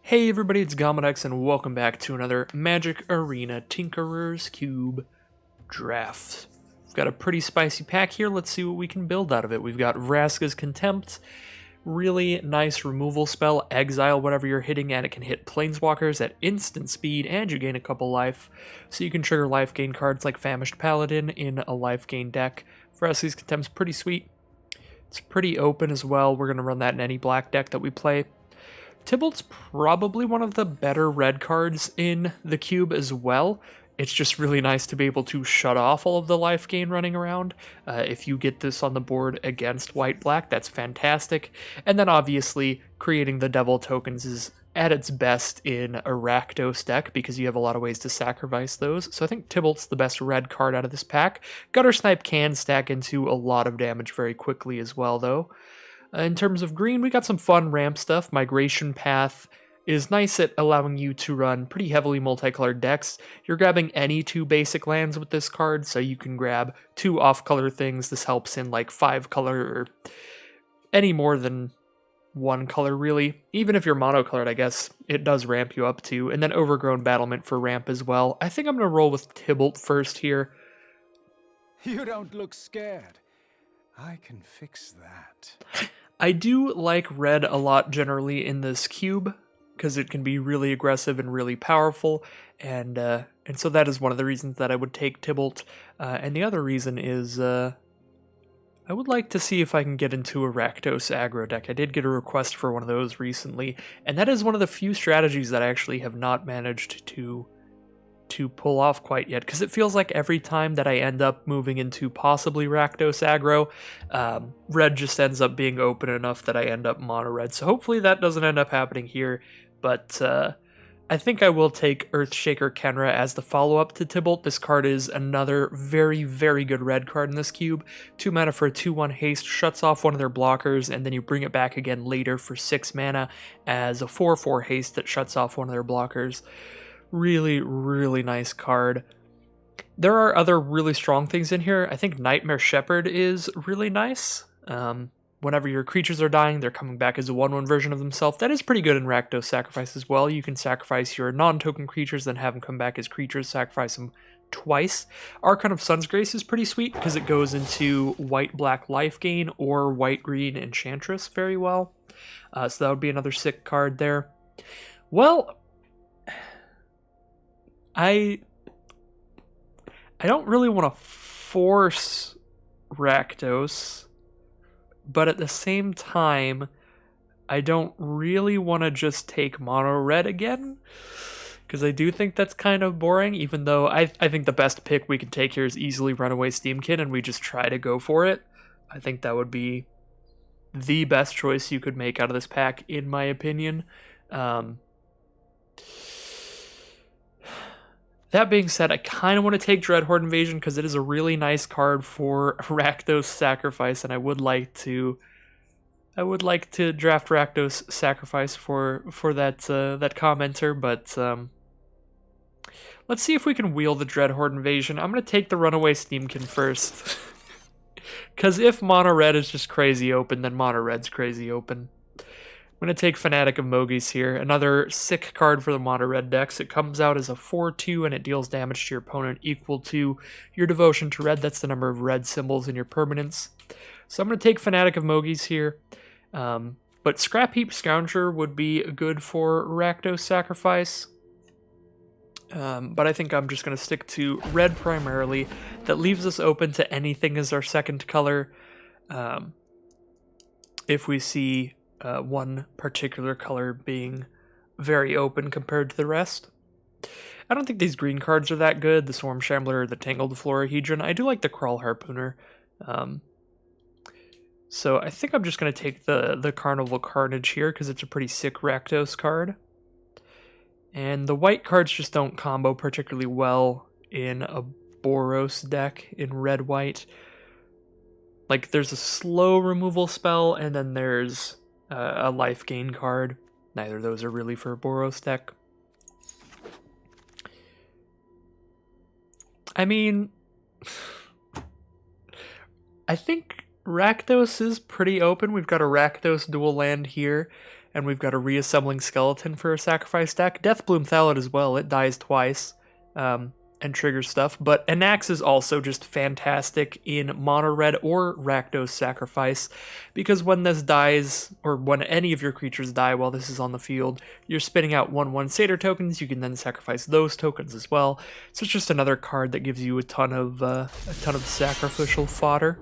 Hey everybody, it's Gomodex and welcome back to another Magic Arena Tinkerer's Cube draft. We've got a pretty spicy pack here. Let's see what we can build out of it. We've got Vraska's Contempt, really nice removal spell, exile whatever you're hitting and it can hit planeswalkers at instant speed and you gain a couple life. So you can trigger life gain cards like Famished Paladin in a life gain deck. Vraska's Contempt's pretty sweet. It's pretty open as well. We're going to run that in any black deck that we play. Tybalt's probably one of the better red cards in the cube as well. It's just really nice to be able to shut off all of the life gain running around. If you get this on the board against white-black, that's fantastic. And then obviously, creating the devil tokens is at its best in a Rakdos deck because you have a lot of ways to sacrifice those. So I think Tybalt's the best red card out of this pack. Guttersnipe can stack into a lot of damage very quickly as well, though. In terms of green, we got some fun ramp stuff. Migration Path is nice at allowing you to run pretty heavily multicolored decks. You're grabbing any two basic lands with this card, so you can grab two off-color things. This helps in like 5-color or any more than one color, really. Even if you're monocolored, I guess it does ramp you up too. And then Overgrown Battlement for ramp as well. I think I'm going to roll with Tibalt first here. You don't look scared. I can fix that. I do like red a lot generally in this cube because it can be really aggressive and really powerful, and so that is one of the reasons that I would take Tibalt. And the other reason is I would like to see if I can get into a Rakdos aggro deck. I did get a request for one of those recently, and that is one of the few strategies that I actually have not managed to pull off quite yet, because it feels like every time that I end up moving into possibly Rakdos aggro, red just ends up being open enough that I end up mono red. So hopefully that doesn't end up happening here, but I think I will take Earthshaker Kenra as the follow-up to Tibalt. This card is another very, very good red card in this cube. 2 mana for a 2/1 haste, shuts off one of their blockers, and then you bring it back again later for 6 mana as a 4/4 haste that shuts off one of their blockers. Really, really nice card. There are other really strong things in here. I think Nightmare Shepherd is really nice. Whenever your creatures are dying, they're coming back as a 1/1 version of themselves. That is pretty good in Rakdos Sacrifice as well. You can sacrifice your non-token creatures, then have them come back as creatures, sacrifice them twice. Archon of Sun's Grace is pretty sweet because it goes into white-black life gain or white-green Enchantress very well. So that would be another sick card there. Well, I don't really want to force Rakdos, but at the same time, I don't really want to just take mono red again, because I do think that's kind of boring, even though I think the best pick we can take here is easily Runaway Steamkin, and we just try to go for it. I think that would be the best choice you could make out of this pack, in my opinion. That being said, I kind of want to take Dreadhorde Invasion because it is a really nice card for Rakdos Sacrifice, and I would like to draft Rakdos Sacrifice for that that commenter, but let's see if we can wheel the Dreadhorde Invasion. I'm going to take the Runaway Steamkin first, because if Mono Red is just crazy open, then Mono Red's crazy open. I'm going to take Fanatic of Mogis here, another sick card for the Mono Red decks. It comes out as a 4/2 and it deals damage to your opponent equal to your devotion to red. That's the number of red symbols in your permanents. So I'm going to take Fanatic of Mogis here. But Scrap Heap Scrounger would be good for Rakdos Sacrifice. But I think I'm just going to stick to red primarily. That leaves us open to anything as our second color. If we see one particular color being very open compared to the rest. I don't think these green cards are that good, the Swarm Shambler or the Tangled Florahedron. I do like the Crawl Harpooner. So I think I'm just going to take the Carnival Carnage here because it's a pretty sick Rakdos card. And the white cards just don't combo particularly well in a Boros deck in red-white. Like, there's a slow removal spell, and then there's a life gain card. Neither of those are really for a Boros deck. I mean, I think Rakdos is pretty open. We've got a Rakdos dual land here. And we've got a reassembling skeleton for a sacrifice deck. Deathbloom Thalit as well. It dies twice and triggers stuff. But Anax is also just fantastic in mono red or Rakdos Sacrifice, because when this dies, or when any of your creatures die while this is on the field, you're spitting out 1/1 Satyr tokens. You can then sacrifice those tokens as well. So it's just another card that gives you a ton of sacrificial fodder.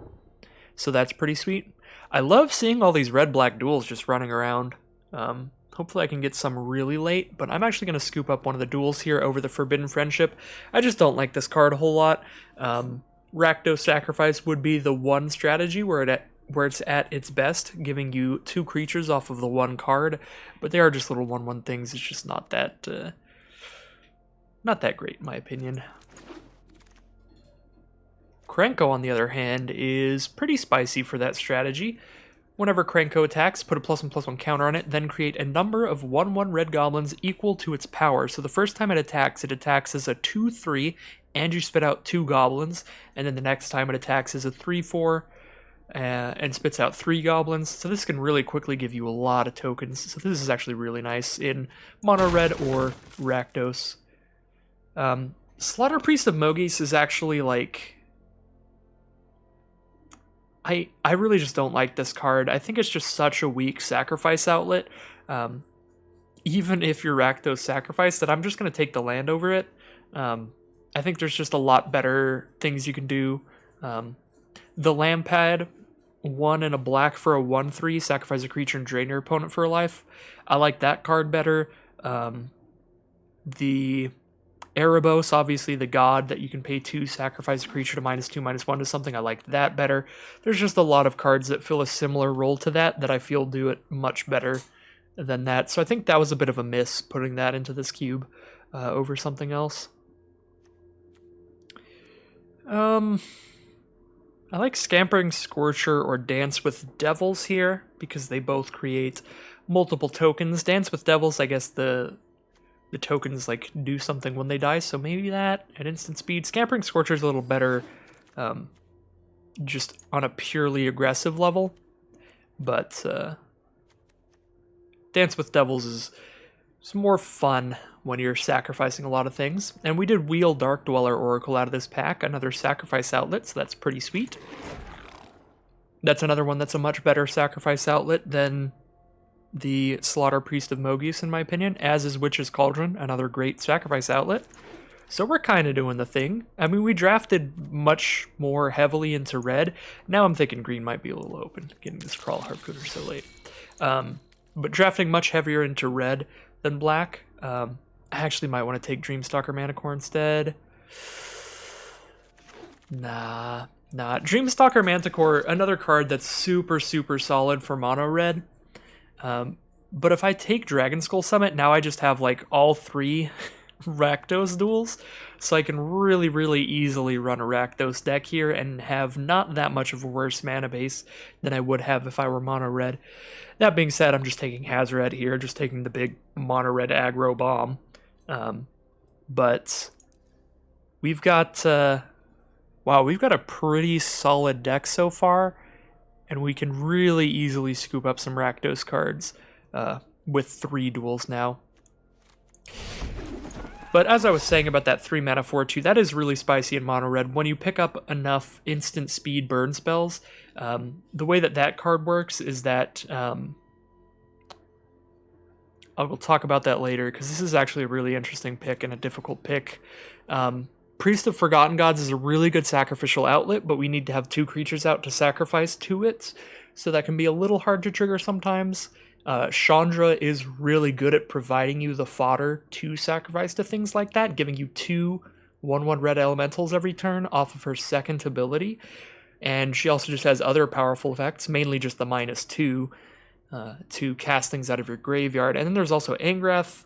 So that's pretty sweet. I love seeing all these red-black duels just running around. Hopefully I can get some really late, but I'm actually going to scoop up one of the duels here over the Forbidden Friendship. I just don't like this card a whole lot. Rakdos Sacrifice would be the one strategy where it's at its best, giving you 2 creatures off of the one card, but they are just little 1/1 things. It's just not that great in my opinion. Krenko, on the other hand, is pretty spicy for that strategy. Whenever Krenko attacks, put a +1/+1 counter on it, then create a number of 1/1 red goblins equal to its power. So the first time it attacks as a 2/3, and you spit out 2 goblins, and then the next time it attacks as a 3/4, and spits out 3 goblins. So this can really quickly give you a lot of tokens. So this is actually really nice in mono red or Rakdos. Slaughter Priest of Mogis is actually like... I really just don't like this card. I think it's just such a weak sacrifice outlet. Even if you're Rakdos Sacrifice, that I'm just going to take the land over it. I think there's just a lot better things you can do. The Lampad, 1 and a black for a 1/3, sacrifice a creature and drain your opponent for a life. I like that card better. The Erebos, obviously the god that you can pay 2, sacrifice a creature to -2/-1 to something. I like that better. There's just a lot of cards that fill a similar role to that I feel do it much better than that. So I think that was a bit of a miss, putting that into this cube over something else. I like Scampering Scorcher or Dance with Devils here, because they both create multiple tokens. Dance with Devils, I guess the tokens like do something when they die, so maybe that at instant speed. Scampering Scorcher is a little better just on a purely aggressive level, but Dance with Devils is more fun when you're sacrificing a lot of things. And we did wheel Dark Dweller Oracle out of this pack, another sacrifice outlet, so that's pretty sweet. That's another one that's a much better sacrifice outlet than the Slaughter Priest of Mogis, in my opinion, as is Witch's Cauldron, another great sacrifice outlet. So we're kind of doing the thing. I mean, we drafted much more heavily into red. Now I'm thinking green might be a little open, getting this Crawl Harpooner so late. But drafting much heavier into red than black. I actually might want to take Dreamstalker Manticore instead. Nah. Dreamstalker Manticore, another card that's super, super solid for mono red. But if I take Dragon Skull Summit, now I just have like all 3 Rakdos duels, so I can really, really easily run a Rakdos deck here and have not that much of a worse mana base than I would have if I were mono red. That being said, I'm just taking Hazoret here, just taking the big mono red aggro bomb. But we've got we've got a pretty solid deck so far, and we can really easily scoop up some Rakdos cards with 3 duels now. But as I was saying about that 3 mana 4/2, that is really spicy in mono red. When you pick up enough instant speed burn spells, the way that card works is that I will talk about that later, because this is actually a really interesting pick and a difficult pick. Priest of Forgotten Gods is a really good sacrificial outlet, but we need to have 2 creatures out to sacrifice to it, so that can be a little hard to trigger sometimes. Chandra is really good at providing you the fodder to sacrifice to things like that, giving you 2 1/1 red elementals every turn off of her second ability. And she also just has other powerful effects, mainly just the -2 to cast things out of your graveyard. And then there's also Angrath.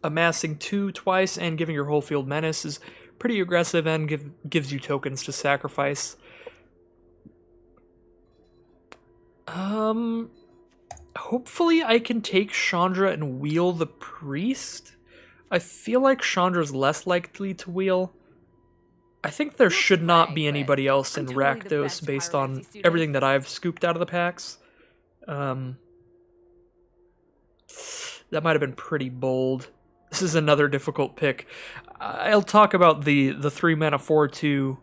Amassing 2 twice and giving your whole field menace is pretty aggressive and gives you tokens to sacrifice. Hopefully I can take Chandra and wheel the Priest. I feel like Chandra's less likely to wheel. I think there should not be anybody else in Rakdos based on everything that I've scooped out of the packs. That might have been pretty bold. This is another difficult pick. I'll talk about the 3-mana 4/2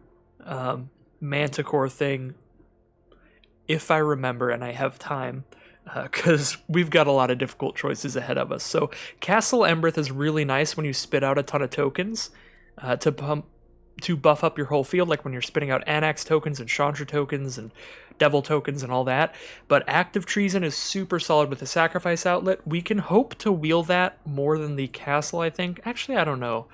Manticore thing if I remember and I have time, because we've got a lot of difficult choices ahead of us. So Castle Embereth is really nice when you spit out a ton of tokens to buff up your whole field, like when you're spitting out Anax tokens and Chandra tokens and Devil tokens and all that. But Active Treason is super solid with the Sacrifice Outlet. We can hope to wheel that more than the Castle, I think. Actually, I don't know.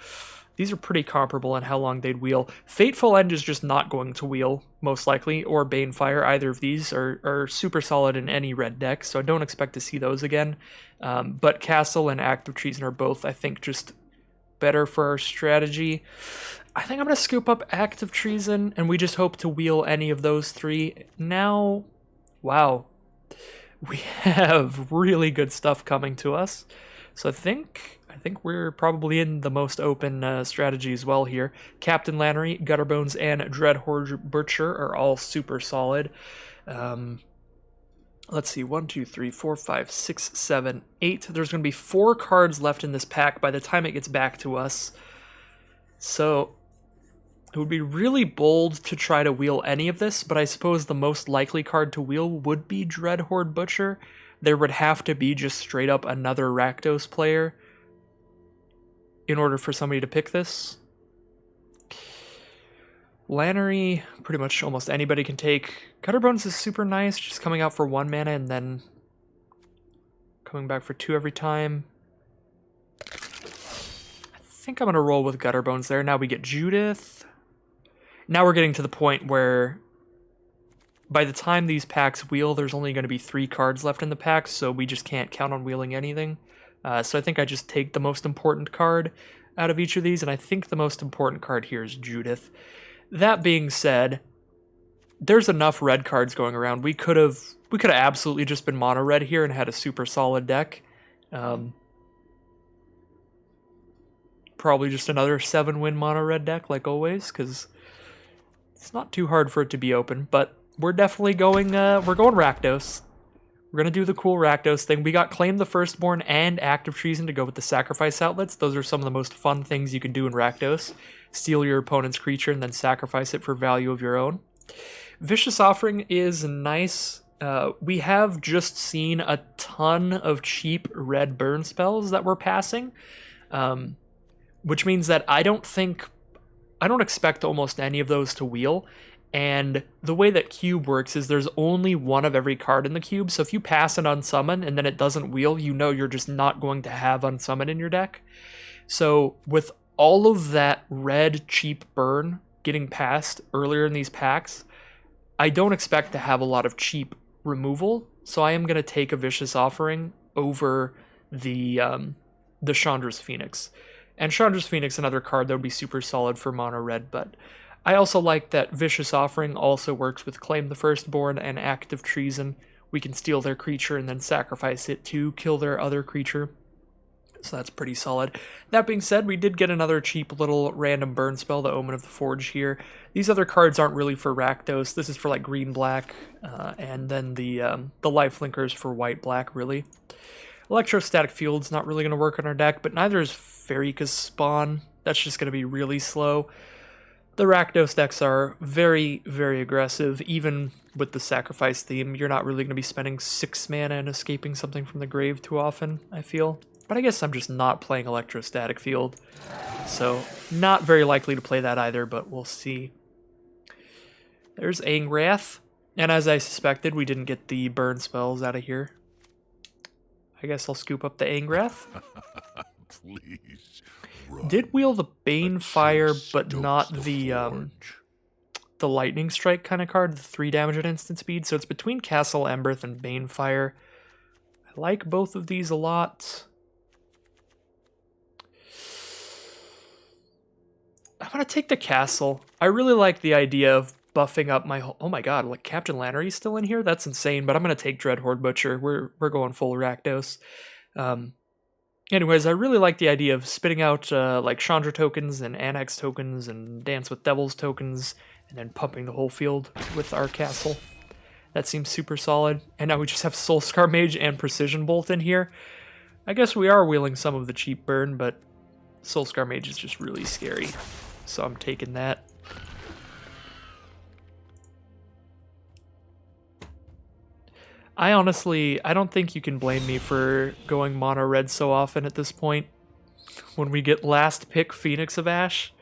These are pretty comparable in how long they'd wheel. Fateful End is just not going to wheel, most likely, or Banefire. Either of these are super solid in any red deck, so I don't expect to see those again. But Castle and Active Treason are both, I think, just better for our strategy. I think I'm going to scoop up Active Treason, and we just hope to wheel any of those three. Now, wow, we have really good stuff coming to us. So I think we're probably in the most open strategy as well here. Captain Lannery, Gutterbones, and Dreadhorde Butcher are all super solid. Let's see, 1, 2, 3, 4, 5, 6, 7, 8. There's going to be 4 cards left in this pack by the time it gets back to us. So it would be really bold to try to wheel any of this, but I suppose the most likely card to wheel would be Dreadhorde Butcher. There would have to be just straight up another Rakdos player in order for somebody to pick this. Lannery, pretty much almost anybody can take. Gutterbones is super nice, just coming out for 1 mana and then coming back for 2 every time. I think I'm going to roll with Gutterbones there. Now we get Judith. Now we're getting to the point where by the time these packs wheel, there's only going to be 3 cards left in the pack, so we just can't count on wheeling anything. So I think I just take the most important card out of each of these, and I think the most important card here is Judith. That being said, there's enough red cards going around. We could have absolutely just been mono red here and had a super solid deck. Probably just another 7-win mono red deck like always, because it's not too hard for it to be open. But we're definitely going Rakdos. We're going to do the cool Rakdos thing. We got Claim the Firstborn and Active Treason to go with the Sacrifice Outlets. Those are some of the most fun things you can do in Rakdos. Steal your opponent's creature and then sacrifice it for value of your own. Vicious Offering is nice. We have just seen a ton of cheap red burn spells that we're passing, which means that I don't expect almost any of those to wheel. And the way that cube works is there's only one of every card in the cube, so if you pass an unsummon and then it doesn't wheel, you know you're just not going to have unsummon in your deck. So with all of that red cheap burn getting passed earlier in these packs, I don't expect to have a lot of cheap removal, so I am going to take a Vicious Offering over the Chandra's Phoenix. And Chandra's Phoenix, another card that would be super solid for mono red, but I also like that Vicious Offering also works with Claim the Firstborn and Active Treason. We can steal their creature and then sacrifice it to kill their other creature. So that's pretty solid. That being said, we did get another cheap little random burn spell, the Omen of the Forge here. These other cards aren't really for Rakdos. This is for like green-black, and then the Lifelinkers for white-black, really. Electrostatic Field's not really going to work on our deck, but neither is Pharika's Spawn. That's just going to be really slow. The Rakdos decks are very, very aggressive, even with the sacrifice theme. You're not really going to be spending 6 mana and escaping something from the grave too often, I feel. But I guess I'm just not playing Electrostatic Field, so not very likely to play that either, but we'll see. There's Angrath, and as I suspected, we didn't get the burn spells out of here. I guess I'll scoop up the Angrath. Please. Did wheel the Banefire, but not the Lightning Strike kind of card, the 3 damage at instant speed. So it's between Castle Embereth and Banefire. I like both of these a lot. I'm going to take the Castle. I really like the idea of buffing up my... Oh my god, like Captain Lannery's still in here? That's insane, but I'm going to take Dreadhorde Butcher. We're going full Rakdos. Anyways, I really like the idea of spitting out like Chandra tokens and Anax tokens and Dance with Devils tokens, and then pumping the whole field with our Castle. That seems super solid. And now we just have Soulscar Mage and Precision Bolt in here. I guess we are wheeling some of the cheap burn, but Soulscar Mage is just really scary. So I'm taking that. I don't think you can blame me for going mono red so often at this point. When we get last pick Phoenix of Ash.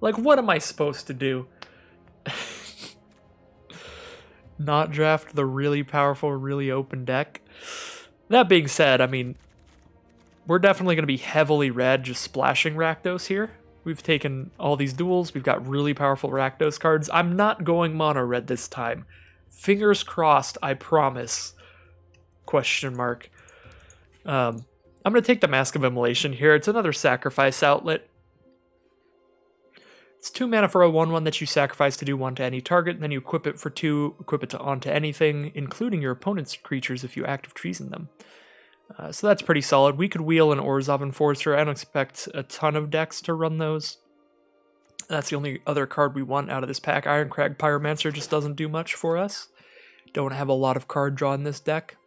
Like, what am I supposed to do? Not draft the really powerful, really open deck? That being said, I mean, we're definitely going to be heavily red just splashing Rakdos here. We've taken all these duels. We've got really powerful Rakdos cards. I'm not going mono red this time. Fingers crossed, I promise. Question mark. I'm going to take the Mask of Immolation here. It's another sacrifice outlet. It's 2 mana for a 1/1 that you sacrifice to do 1 to any target, and then you equip it for 2, equip it to onto anything, including your opponent's creatures if you active treason them. So that's pretty solid. We could wheel an Orzhov Enforcer. I don't expect a ton of decks to run those. That's the only other card we want out of this pack. Ironcrag Pyromancer just doesn't do much for us. Don't have a lot of card draw in this deck.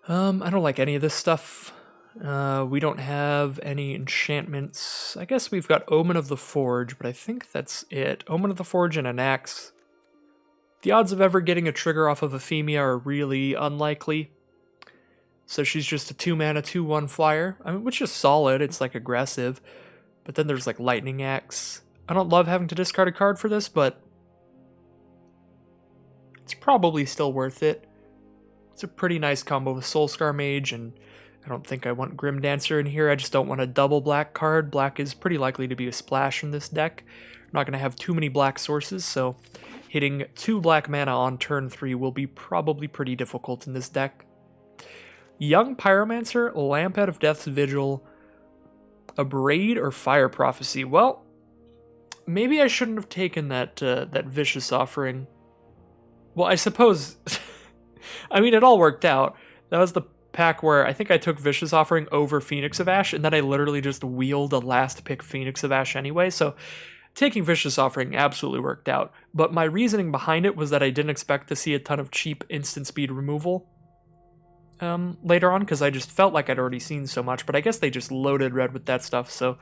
I don't like any of this stuff. We don't have any enchantments. I guess we've got Omen of the Forge, but I think that's it. Omen of the Forge and an axe. The odds of ever getting a trigger off of Euphemia are really unlikely. So she's just a 2 mana, 2/1 flyer. I mean, which is solid. It's like aggressive. But then there's like Lightning Axe. I don't love having to discard a card for this, but it's probably still worth it. It's a pretty nice combo with Soulscar Mage, and I don't think I want Grim Dancer in here. I just don't want a double black card. Black is pretty likely to be a splash in this deck. I'm not going to have too many black sources, so hitting 2 black mana on turn 3 will be probably pretty difficult in this deck. Young Pyromancer, Lamphead of Death's Vigil, Abrade, or Fire Prophecy. Well, maybe I shouldn't have taken that Vicious Offering. Well, I suppose... I mean, it all worked out. That was the pack where I think I took Vicious Offering over Phoenix of Ash, and then I literally just wheeled a last pick Phoenix of Ash anyway, so taking Vicious Offering absolutely worked out. But my reasoning behind it was that I didn't expect to see a ton of cheap instant speed removal later on, because I just felt like I'd already seen so much, but I guess they just loaded red with that stuff, so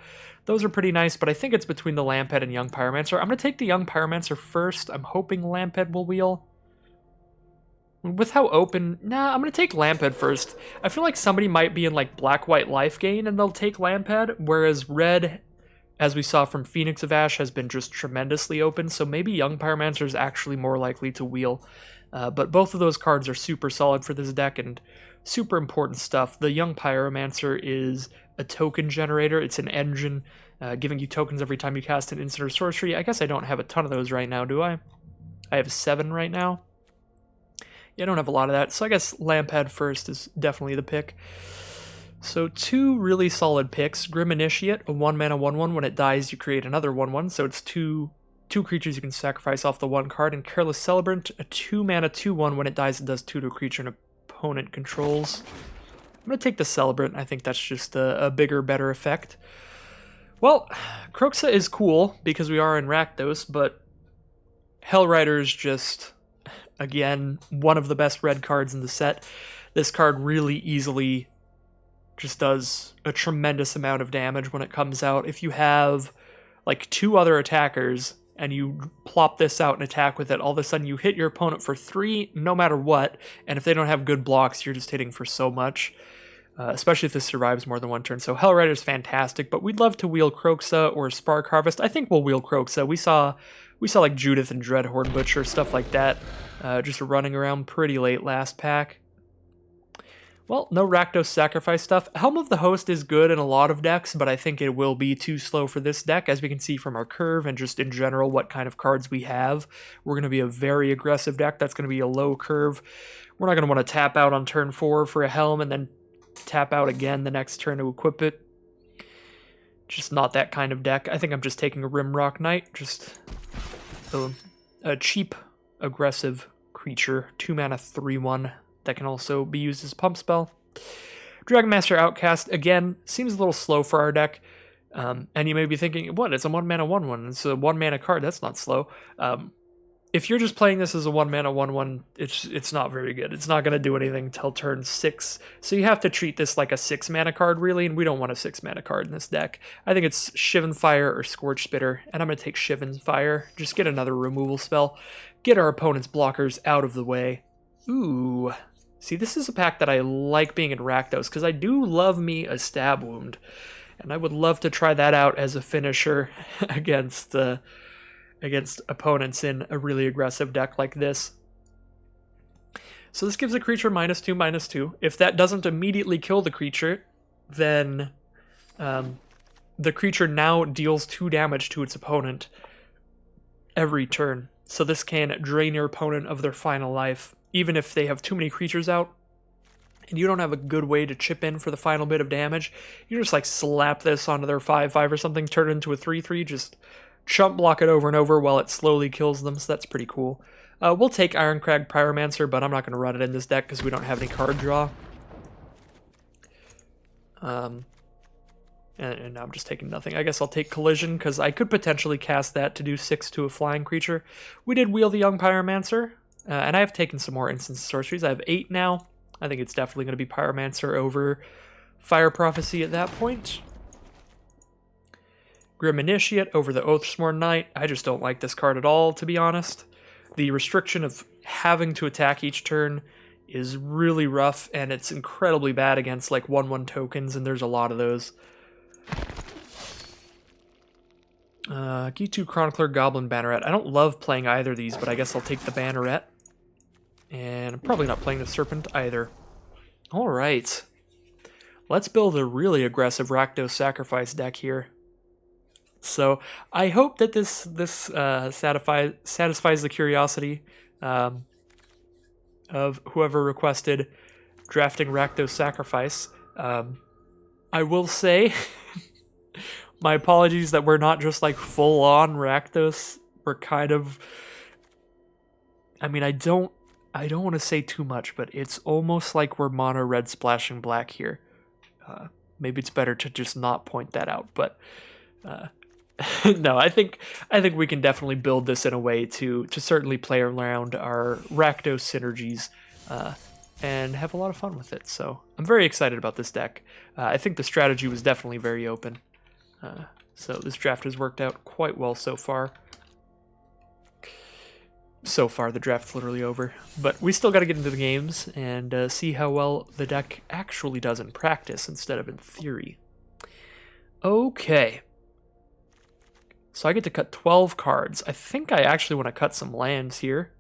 those are pretty nice, but I think it's between the Lamphead and Young Pyromancer. I'm going to take the Young Pyromancer first. I'm hoping Lamphead will wheel. With how open... Nah, I'm going to take Lamphead first. I feel like somebody might be in like black-white life gain and they'll take Lamphead, whereas red, as we saw from Phoenix of Ash, has been just tremendously open, so maybe Young Pyromancer is actually more likely to wheel. But both of those cards are super solid for this deck and super important stuff. The Young Pyromancer is a token generator. It's an engine giving you tokens every time you cast an instant or sorcery. I guess I don't have a ton of those right now, do I? I have 7 right now. Yeah, I don't have a lot of that, so I guess Lamphead first is definitely the pick. So 2 really solid picks. Grim Initiate, a 1 mana 1/1. When it dies, you create another 1/1, so it's two creatures you can sacrifice off the 1 card. And Careless Celebrant, a 2 mana 2/1. When it dies, it does 2 to a creature an opponent controls. I'm going to take the Celebrant. I think that's just a bigger, better effect. Well, Kroxa is cool because we are in Rakdos, but Hellrider is just... Again, one of the best red cards in the set. This card really easily just does a tremendous amount of damage when it comes out. If you have like 2 other attackers and you plop this out and attack with it, all of a sudden you hit your opponent for 3 no matter what, and if they don't have good blocks, you're just hitting for so much, especially if this survives more than 1 turn. So Hellrider is fantastic, but we'd love to wheel Kroxa or Spark Harvest. I think we'll wheel Kroxa. We saw like Judith and Dreadhorde Butcher, stuff like that, just running around pretty late last pack. Well, no Rakdos sacrifice stuff. Helm of the Host is good in a lot of decks, but I think it will be too slow for this deck, as we can see from our curve and just in general what kind of cards we have. We're going to be a very aggressive deck. That's going to be a low curve. We're not going to want to tap out on turn 4 for a Helm and then tap out again the next turn to equip it. Just not that kind of deck. I think I'm just taking a Rimrock Knight, just a cheap, aggressive creature, 2 mana 3/1 that can also be used as a pump spell. Dragonmaster Outcast, again, seems a little slow for our deck. And you may be thinking, what? It's a 1 mana 1/1. It's a 1 mana card. That's not slow. if you're just playing this as a 1-mana 1/1, it's not very good. It's not going to do anything till turn 6. So you have to treat this like a 6-mana card, really, and we don't want a 6-mana card in this deck. I think it's Shivan Fire or Scorch Spitter, and I'm going to take Shivan Fire. Just get another removal spell. Get our opponent's blockers out of the way. Ooh. See, this is a pack that I like being in Rakdos, because I do love me a Stab Wound. And I would love to try that out as a finisher against opponents in a really aggressive deck like this. So this gives a creature -2/-2. If that doesn't immediately kill the creature, then the creature now deals 2 damage to its opponent every turn. So this can drain your opponent of their final life, even if they have too many creatures out and you don't have a good way to chip in for the final bit of damage. You just like slap this onto their 5/5 or something, turn it into a 3/3, just chump block it over and over while it slowly kills them, so that's pretty cool. We'll take Ironcrag Pyromancer, but I'm not going to run it in this deck because we don't have any card draw. And now I'm just taking nothing. I guess I'll take Collision because I could potentially cast that to do 6 to a flying creature. We did wheel the Young Pyromancer, and I have taken some more instant sorceries. I have 8 now. I think it's definitely going to be Pyromancer over Fire Prophecy at that point. Grim Initiate over the Oathsworn Knight. I just don't like this card at all, to be honest. The restriction of having to attack each turn is really rough, and it's incredibly bad against like 1/1 tokens, and there's a lot of those. Gitu Chronicler, Goblin Banneret. I don't love playing either of these, but I guess I'll take the Banneret. And I'm probably not playing the Serpent either. Alright. Let's build a really aggressive Rakdos Sacrifice deck here. So I hope that this satisfies the curiosity of whoever requested drafting Rakdos Sacrifice. I will say my apologies that we're not just like full on Rakdos. We're kind of, I mean, I don't want to say too much, but it's almost like we're mono red splashing black here. Maybe it's better to just not point that out, but no, I think we can definitely build this in a way to certainly play around our Rakdos synergies and have a lot of fun with it. So I'm very excited about this deck. I think the strategy was definitely very open. So this draft has worked out quite well so far. So far, the draft's literally over. But we still got to get into the games and see how well the deck actually does in practice instead of in theory. Okay. So I get to cut 12 cards. I think I actually want to cut some lands here.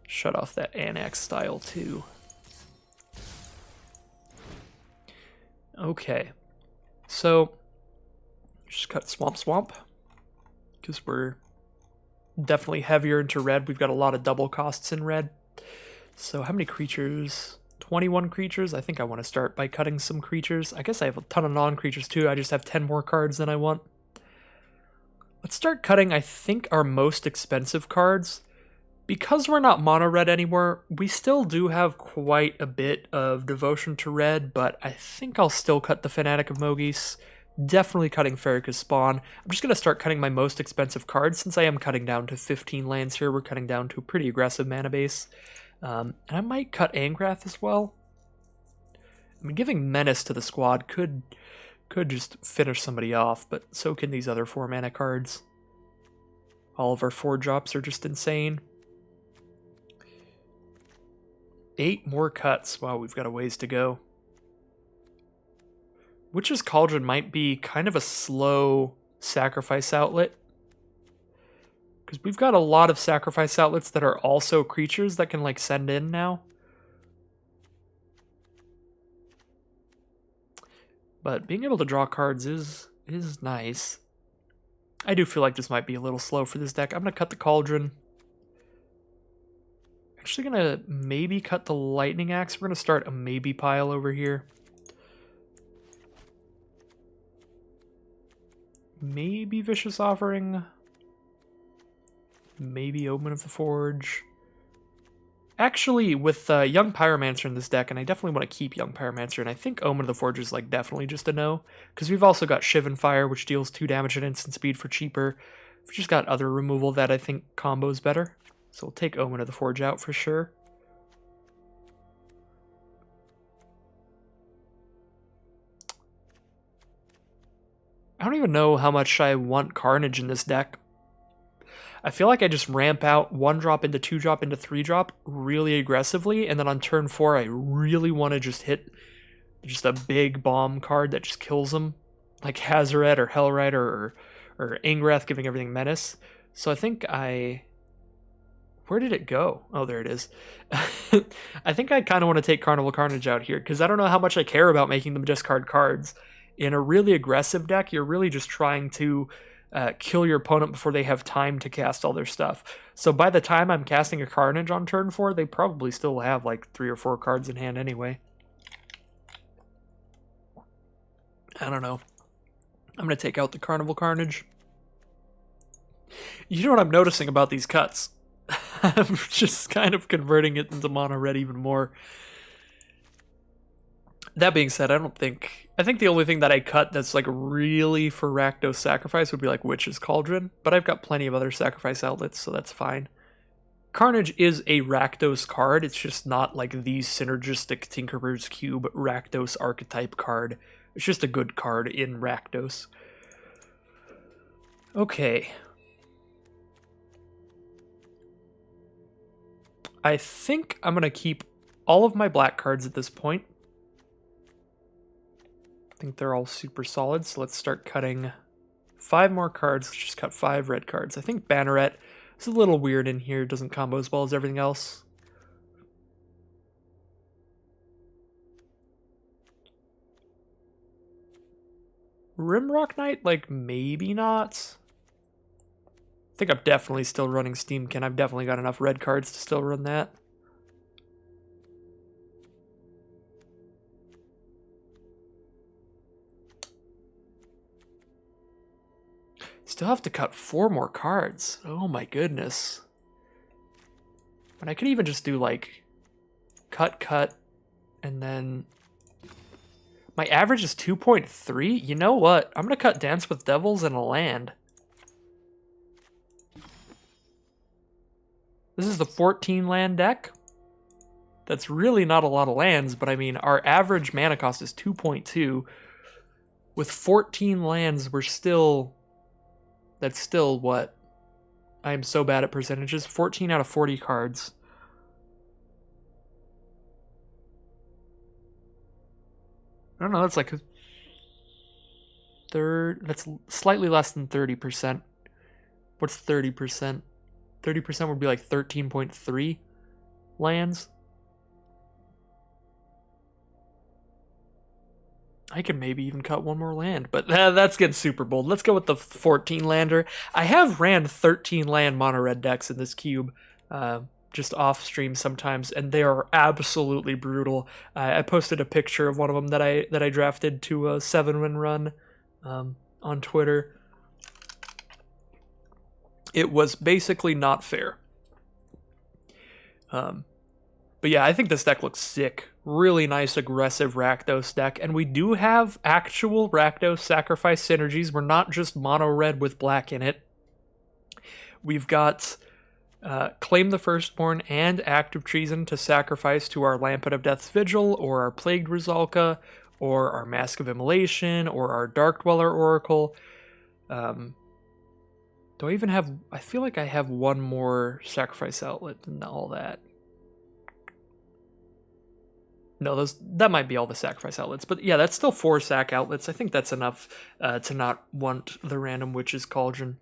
Shut off that Annex style too. Okay. So, just cut Swamp. Because we're definitely heavier into red. We've got a lot of double costs in red. So how many creatures? 21 creatures? I think I want to start by cutting some creatures. I guess I have a ton of non-creatures too. I just have 10 more cards than I want. Let's start cutting, I think, our most expensive cards. Because we're not mono red anymore, we still do have quite a bit of devotion to red, but I think I'll still cut the Fanatic of Mogis. Definitely cutting Farrakhan's Spawn. I'm just going to start cutting my most expensive cards since I am cutting down to 15 lands here. We're cutting down to a pretty aggressive mana base. And I might cut Angrath as well. I mean, giving Menace to the squad could just finish somebody off, but so can these other 4 mana cards. All of our 4 drops are just insane. 8 more cuts. Wow, we've got a ways to go. Witch's Cauldron might be kind of a slow sacrifice outlet. Because we've got a lot of sacrifice outlets that are also creatures that can like send in now. But being able to draw cards is nice. I do feel like this might be a little slow for this deck. I'm going to cut the Cauldron. Actually going to maybe cut the Lightning Axe. We're going to start a maybe pile over here. Maybe Vicious Offering. Maybe Omen of the Forge. Actually, with Young Pyromancer in this deck, and I definitely want to keep Young Pyromancer, and I think Omen of the Forge is like definitely just a no, because we've also got Shivan Fire, which deals 2 damage at instant speed for cheaper. We've just got other removal that I think combos better. So we'll take Omen of the Forge out for sure. I don't even know how much I want Carnage in this deck. I feel like I just ramp out 1-drop into 2-drop into 3-drop really aggressively, and then on turn 4 I really want to just hit just a big bomb card that just kills them, like Hazoret or Hellrider or Ingrath giving everything menace. So I think where did it go? Oh, there it is. I think I kind of want to take Carnival Carnage out here, because I don't know how much I care about making them discard cards. In a really aggressive deck, you're really just trying to kill your opponent before they have time to cast all their stuff. So by the time I'm casting a Carnage on turn 4, they probably still have like 3 or 4 cards in hand anyway. I don't know. I'm going to take out the Carnival Carnage. You know what I'm noticing about these cuts? I'm just kind of converting it into mono red even more. That being said, I think the only thing that I cut that's like really for Rakdos Sacrifice would be like Witch's Cauldron, but I've got plenty of other sacrifice outlets, so that's fine. Carnage is a Rakdos card, it's just not like the synergistic Tinkerer's Cube Rakdos archetype card. It's just a good card in Rakdos. Okay. I think I'm going to keep all of my black cards at this point. I think they're all super solid, so let's start cutting 5 more cards. Let's just cut 5 red cards. I think Banneret is a little weird in here. It doesn't combo as well as everything else. Rimrock Knight? Like, maybe not. I think I'm definitely still running Steamkin. I've definitely got enough red cards to still run that. Still have to cut 4 more cards. Oh my goodness. But I could even just do like cut, and then my average is 2.3. You know what? I'm gonna cut Dance with Devils and a land. This is the 14 land deck. That's really not a lot of lands, but I mean, our average mana cost is 2.2. With 14 lands, that's still what? I am so bad at percentages. 14 out of 40 cards. I don't know, that's like that's slightly less than 30%. What's 30%? 30% would be like 13.3 lands. I can maybe even cut 1 more land, but that's getting super bold. Let's go with the 14 lander. I have ran 13 land mono red decks in this cube, just off stream sometimes, and they are absolutely brutal. I posted a picture of one of them that I drafted to a 7-win run on Twitter. It was basically not fair. But yeah, I think this deck looks sick. Really nice, aggressive Rakdos deck. And we do have actual Rakdos sacrifice synergies. We're not just mono red with black in it. We've got Claim the Firstborn and Act of Treason to sacrifice to our Lampet of Death's Vigil, or our Plagued Rizalka, or our Mask of Immolation, or our Dark Dweller Oracle. Do I even have... I feel like I have 1 more sacrifice outlet than all that. No, that might be all the sacrifice outlets. But yeah, that's still 4 sac outlets. I think that's enough to not want the random Witch's Cauldron.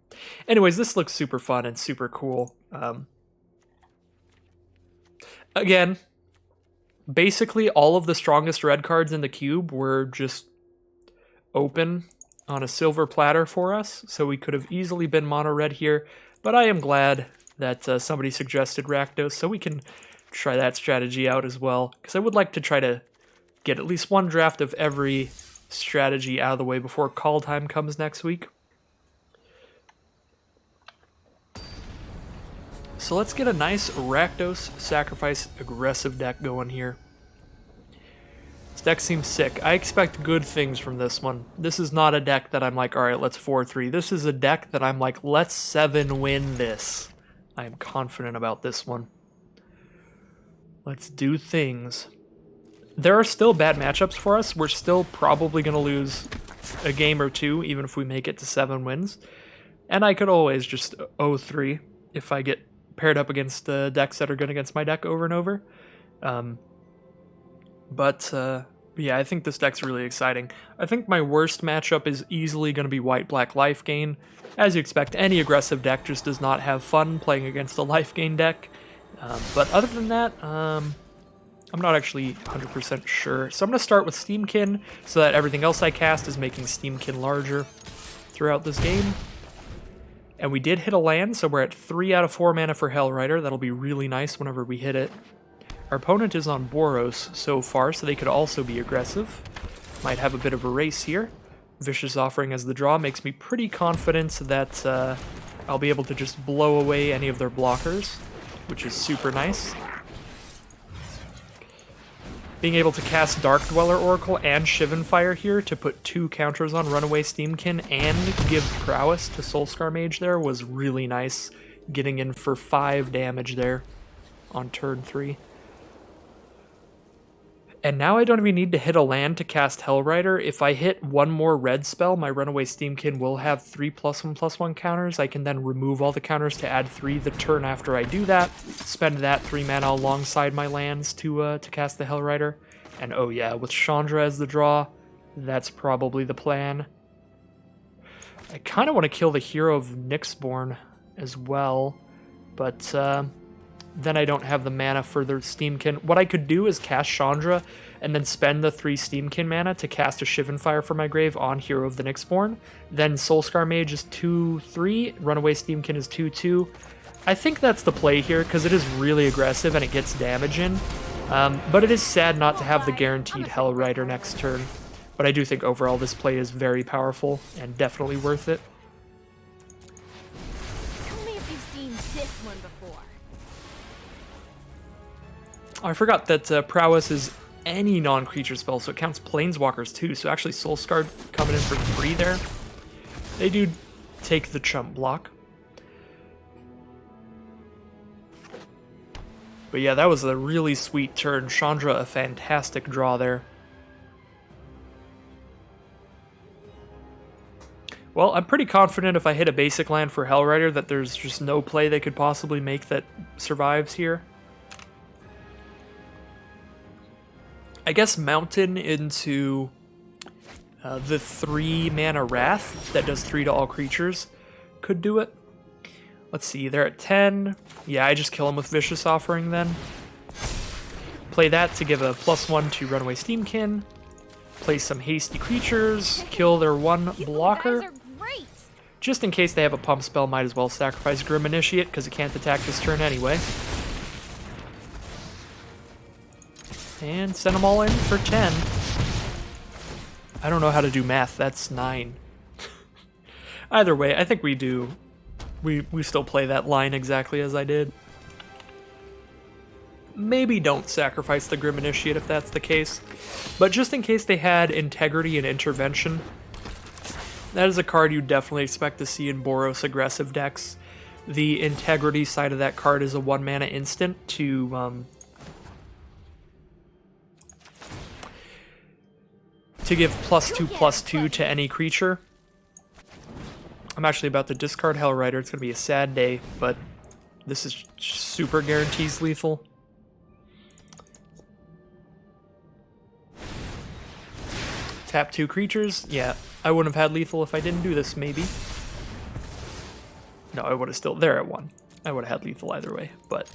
Anyways, this looks super fun and super cool. Again, basically all of the strongest red cards in the cube were just open on a silver platter for us. So we could have easily been mono red here. But I am glad that somebody suggested Rakdos, so we can try that strategy out as well, because I would like to try to get at least 1 draft of every strategy out of the way before call time comes next week. So let's get a nice Rakdos sacrifice aggressive deck going here. This deck seems sick. I expect good things from this one. This is not a deck that I'm like, alright, let's 4-3. This is a deck that I'm like, let's 7-win this. I am confident about this one. Let's do things. There are still bad matchups for us. We're still probably going to lose a game or two, even if we make it to 7 wins. And I could always just 0-3 if I get paired up against decks that are good against my deck over and over. Yeah, I think this deck's really exciting. I think my worst matchup is easily going to be white-black life gain. As you expect, any aggressive deck just does not have fun playing against a life gain deck. But other than that, I'm not actually 100% sure. So I'm going to start with Steamkin so that everything else I cast is making Steamkin larger throughout this game. And we did hit a land, so we're at 3 out of 4 mana for Hellrider. That'll be really nice whenever we hit it. Our opponent is on Boros so far, so they could also be aggressive. Might have a bit of a race here. Vicious Offering as the draw makes me pretty confident that I'll be able to just blow away any of their blockers, which is super nice. Being able to cast Dark Dweller Oracle and Shivan Fire here to put 2 counters on Runaway Steamkin and give prowess to Soulscar Mage there was really nice. Getting in for 5 damage there on turn 3. And now I don't even need to hit a land to cast Hellrider. If I hit one more red spell, my Runaway Steamkin will have 3+1/+1 counters. I can then remove all the counters to add 3 the turn after I do that. Spend that 3 mana alongside my lands to cast the Hellrider. And oh yeah, with Chandra as the draw, that's probably the plan. I kind of want to kill the Hero of Nyxborn as well, but then I don't have the mana for the Steamkin. What I could do is cast Chandra and then spend the 3 Steamkin mana to cast a Shivan Fire for my grave on Hero of the Nyxborn. Then Soulscar Mage is 2/3, Runaway Steamkin is 2/2. I think that's the play here because it is really aggressive and it gets damage in. But it is sad not to have the guaranteed Hellrider next turn. But I do think overall this play is very powerful and definitely worth it. Tell me if you've seen this one before. Oh, I forgot that Prowess is any non-creature spell, so it counts Planeswalkers too. So actually Soulscar coming in for 3 there. They do take the chump block. But yeah, that was a really sweet turn. Chandra, a fantastic draw there. Well, I'm pretty confident if I hit a basic land for Hellrider that there's just no play they could possibly make that survives here. I guess Mountain into the 3 mana Wrath that does 3 to all creatures could do it. Let's see, they're at 10. Yeah, I just kill them with Vicious Offering then. Play that to give a +1 to Runaway Steamkin. Play some hasty creatures, kill their 1 blocker. You guys are great. Just in case they have a pump spell, might as well sacrifice Grim Initiate because it can't attack this turn anyway. And send them all in for 10. I don't know how to do math, that's 9. Either way, I think we do. We still play that line exactly as I did. Maybe don't sacrifice the Grim Initiate if that's the case. But just in case they had Integrity and Intervention, that is a card you definitely expect to see in Boros aggressive decks. The Integrity side of that card is a 1 mana instant to give +2/+2 to any creature. I'm actually about to discard Hellrider. It's going to be a sad day, but this is super guarantees lethal. Tap 2 creatures. Yeah, I wouldn't have had lethal if I didn't do this, maybe. No, I would have still... There at 1. I would have had lethal either way, but...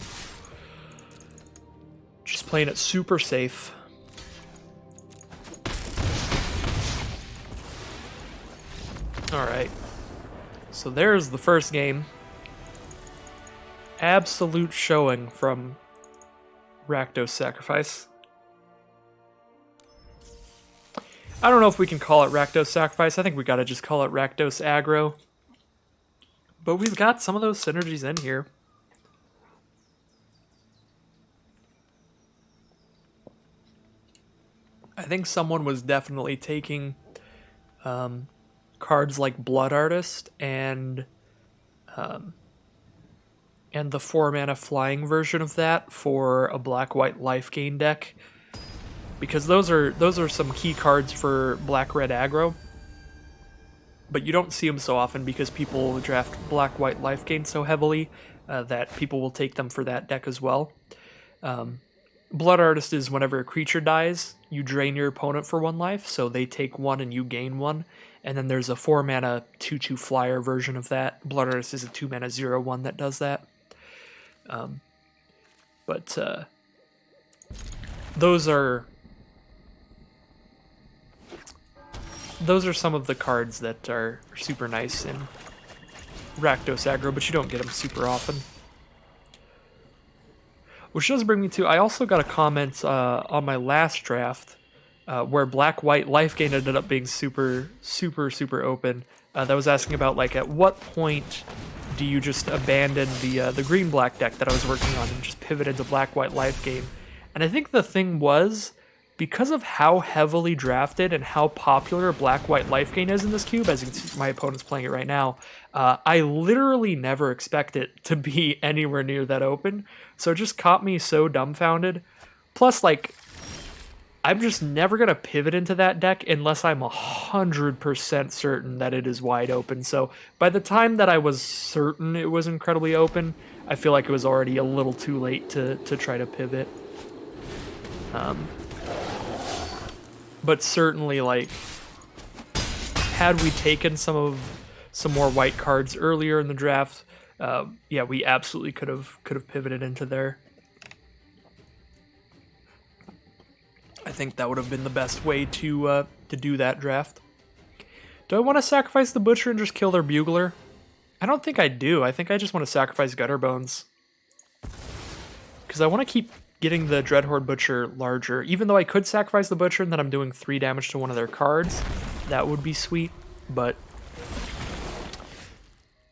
Just playing it super safe. Alright. So there's the first game. Absolute showing from Rakdos Sacrifice. I don't know if we can call it Rakdos Sacrifice. I think we gotta just call it Rakdos Aggro. But we've got some of those synergies in here. I think someone was definitely taking cards like Blood Artist and the 4-mana flying version of that for a black-white life gain deck, because those are some key cards for black-red aggro. But you don't see them so often because people draft black-white life gain so heavily that people will take them for that deck as well. Blood Artist is whenever a creature dies, you drain your opponent for 1 life, so they take 1 and you gain 1. And then there's a 4-mana 2/2 flyer version of that. Blood Artist is a 2-mana 0/1 that does that. But those are some of the cards that are super nice in Rakdos aggro, but you don't get them super often. Which does bring me to, I also got a comment on my last draft where black-white life gain ended up being super open. That was asking about, like, at what point do you just abandon the green-black deck that I was working on and just pivot into black-white life gain? And I think the thing was, because of how heavily drafted and how popular black-white life gain is in this cube, as you can see my opponent's playing it right now, I literally never expect it to be anywhere near that open. So it just caught me so dumbfounded. Plus, like, I'm just never going to pivot into that deck unless I'm 100% certain that it is wide open. So by the time that I was certain it was incredibly open, I feel like it was already a little too late to try to pivot. But certainly, like, had we taken some more white cards earlier in the draft, yeah, we absolutely could have pivoted into there. I think that would have been the best way to do that draft. Do I want to sacrifice the Butcher and just kill their Bugler? I don't think I do. I think I just want to sacrifice Gutterbones. Because I want to keep getting the Dreadhorde Butcher larger. Even though I could sacrifice the Butcher and then I'm doing 3 damage to one of their cards. That would be sweet, but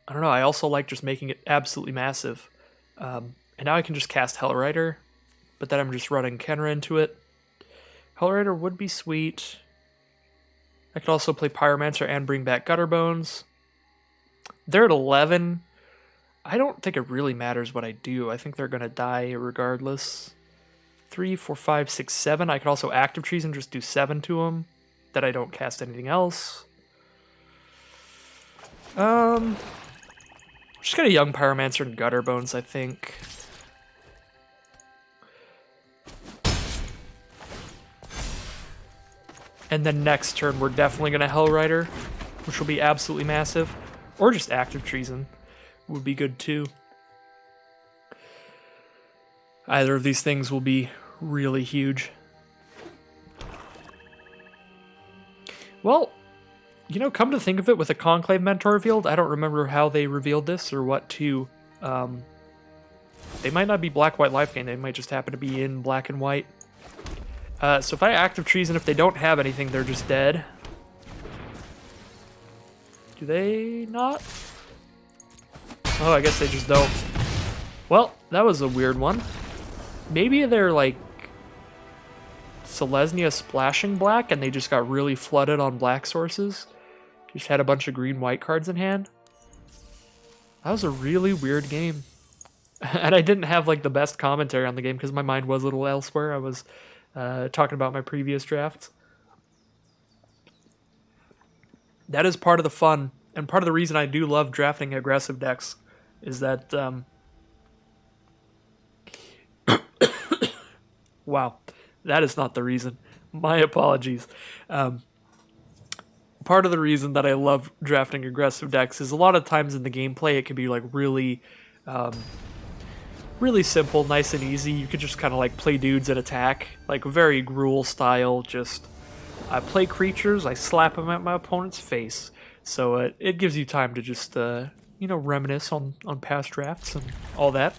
I don't know. I also like just making it absolutely massive. And now I can just cast Hellrider, but then I'm just running Kenra into it. Hellrider would be sweet. I could also play Pyromancer and bring back Gutterbones. They're at 11. I don't think it really matters what I do. I think they're going to die regardless. 3, 4, 5, 6, 7. I could also Active Trees and just do 7 to them. That I don't cast anything else. Just got a Young Pyromancer and Gutterbones, I think. And then next turn, we're definitely going to Hellrider, which will be absolutely massive. Or just Active Treason would be good too. Either of these things will be really huge. Well, you know, come to think of it, with a Conclave Mentor revealed, I don't remember how they revealed this or what to. They might not be black-white life gain, they might just happen to be in black and white. So if I Active Treason, if they don't have anything, they're just dead. Do they not? Oh, I guess they just don't. Well, that was a weird one. Maybe they're like Selesnya splashing black and they just got really flooded on black sources. Just had a bunch of green-white cards in hand. That was a really weird game. And I didn't have like the best commentary on the game because my mind was a little elsewhere. I was talking about my previous drafts. That is part of the fun, and part of the reason I do love drafting aggressive decks is that wow, that is not the reason. My apologies. Part of the reason that I love drafting aggressive decks is a lot of times in the gameplay it can be like really really simple, nice and easy. You could just kind of like play dudes and attack, like very Gruul style. Just I play creatures, I slap them at my opponent's face. So it gives you time to just you know, reminisce on past drafts and all that.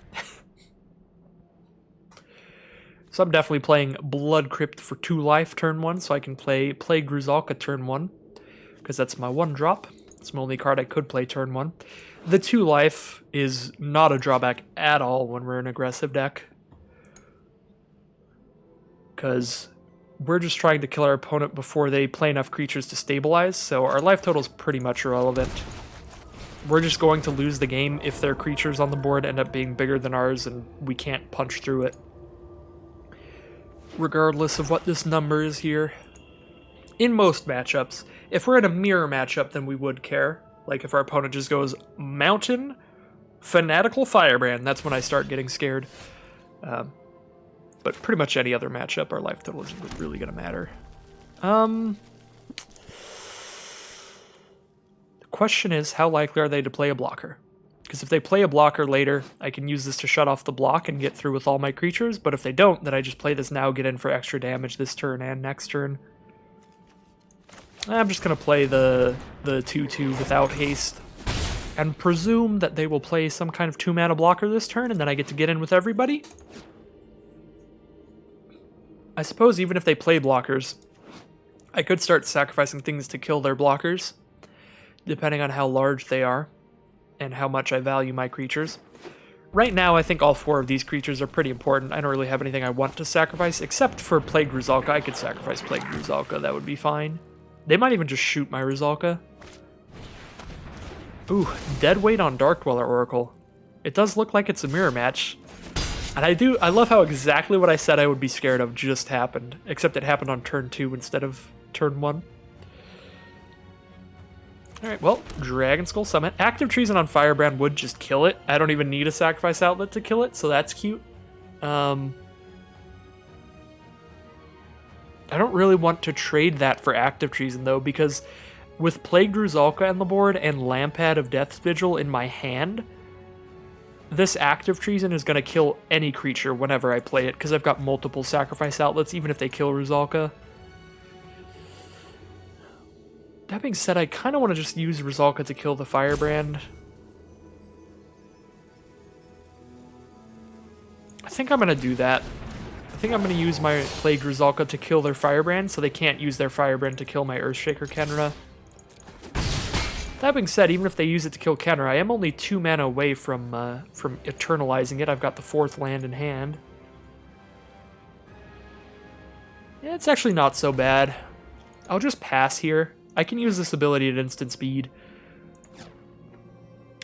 So I'm definitely playing Blood Crypt for 2 life turn 1, so I can play Gruzalka turn 1, because that's my 1 drop. It's my only card I could play turn 1. The 2 life is not a drawback at all when we're an aggressive deck, because we're just trying to kill our opponent before they play enough creatures to stabilize, so our life total is pretty much irrelevant. We're just going to lose the game if their creatures on the board end up being bigger than ours and we can't punch through it. Regardless of what this number is here. In most matchups, if we're in a mirror matchup, then we would care. Like if our opponent just goes Mountain, Fanatical Firebrand, that's when I start getting scared. But pretty much any other matchup, our life total isn't really going to matter. The question is, how likely are they to play a blocker? Because if they play a blocker later, I can use this to shut off the block and get through with all my creatures, but if they don't, then I just play this now, get in for extra damage this turn and next turn. I'm just going to play the 2/2 without haste, and presume that they will play some kind of 2-mana blocker this turn, and then I get to get in with everybody. I suppose even if they play blockers, I could start sacrificing things to kill their blockers, depending on how large they are, and how much I value my creatures. Right now, I think all 4 of these creatures are pretty important. I don't really have anything I want to sacrifice, except for Plague Ruzalka. I could sacrifice Plague Ruzalka, that would be fine. They might even just shoot my Ruzalka. Ooh, dead weight on Dark Dweller Oracle. It does look like it's a mirror match. And I love how exactly what I said I would be scared of just happened, except it happened on turn 2 instead of turn 1. Alright, well, Dragon Skull Summit. Active Treason on Firebrand would just kill it. I don't even need a sacrifice outlet to kill it, so that's cute. I don't really want to trade that for Active Treason, though, because with Plagued Ruzalka on the board and Lampad of Death's Vigil in my hand, this Active Treason is going to kill any creature whenever I play it, because I've got multiple sacrifice outlets, even if they kill Ruzalka. That being said, I kind of want to just use Ruzalka to kill the Firebrand. I think I'm going to do that. I think I'm going to use my Plagued Ruzalka to kill their Firebrand, so they can't use their Firebrand to kill my Earthshaker Kenra. That being said, even if they use it to kill Kenra, I am only 2 mana away from eternalizing it. I've got the 4th land in hand. Yeah, it's actually not so bad. I'll just pass here. I can use this ability at instant speed.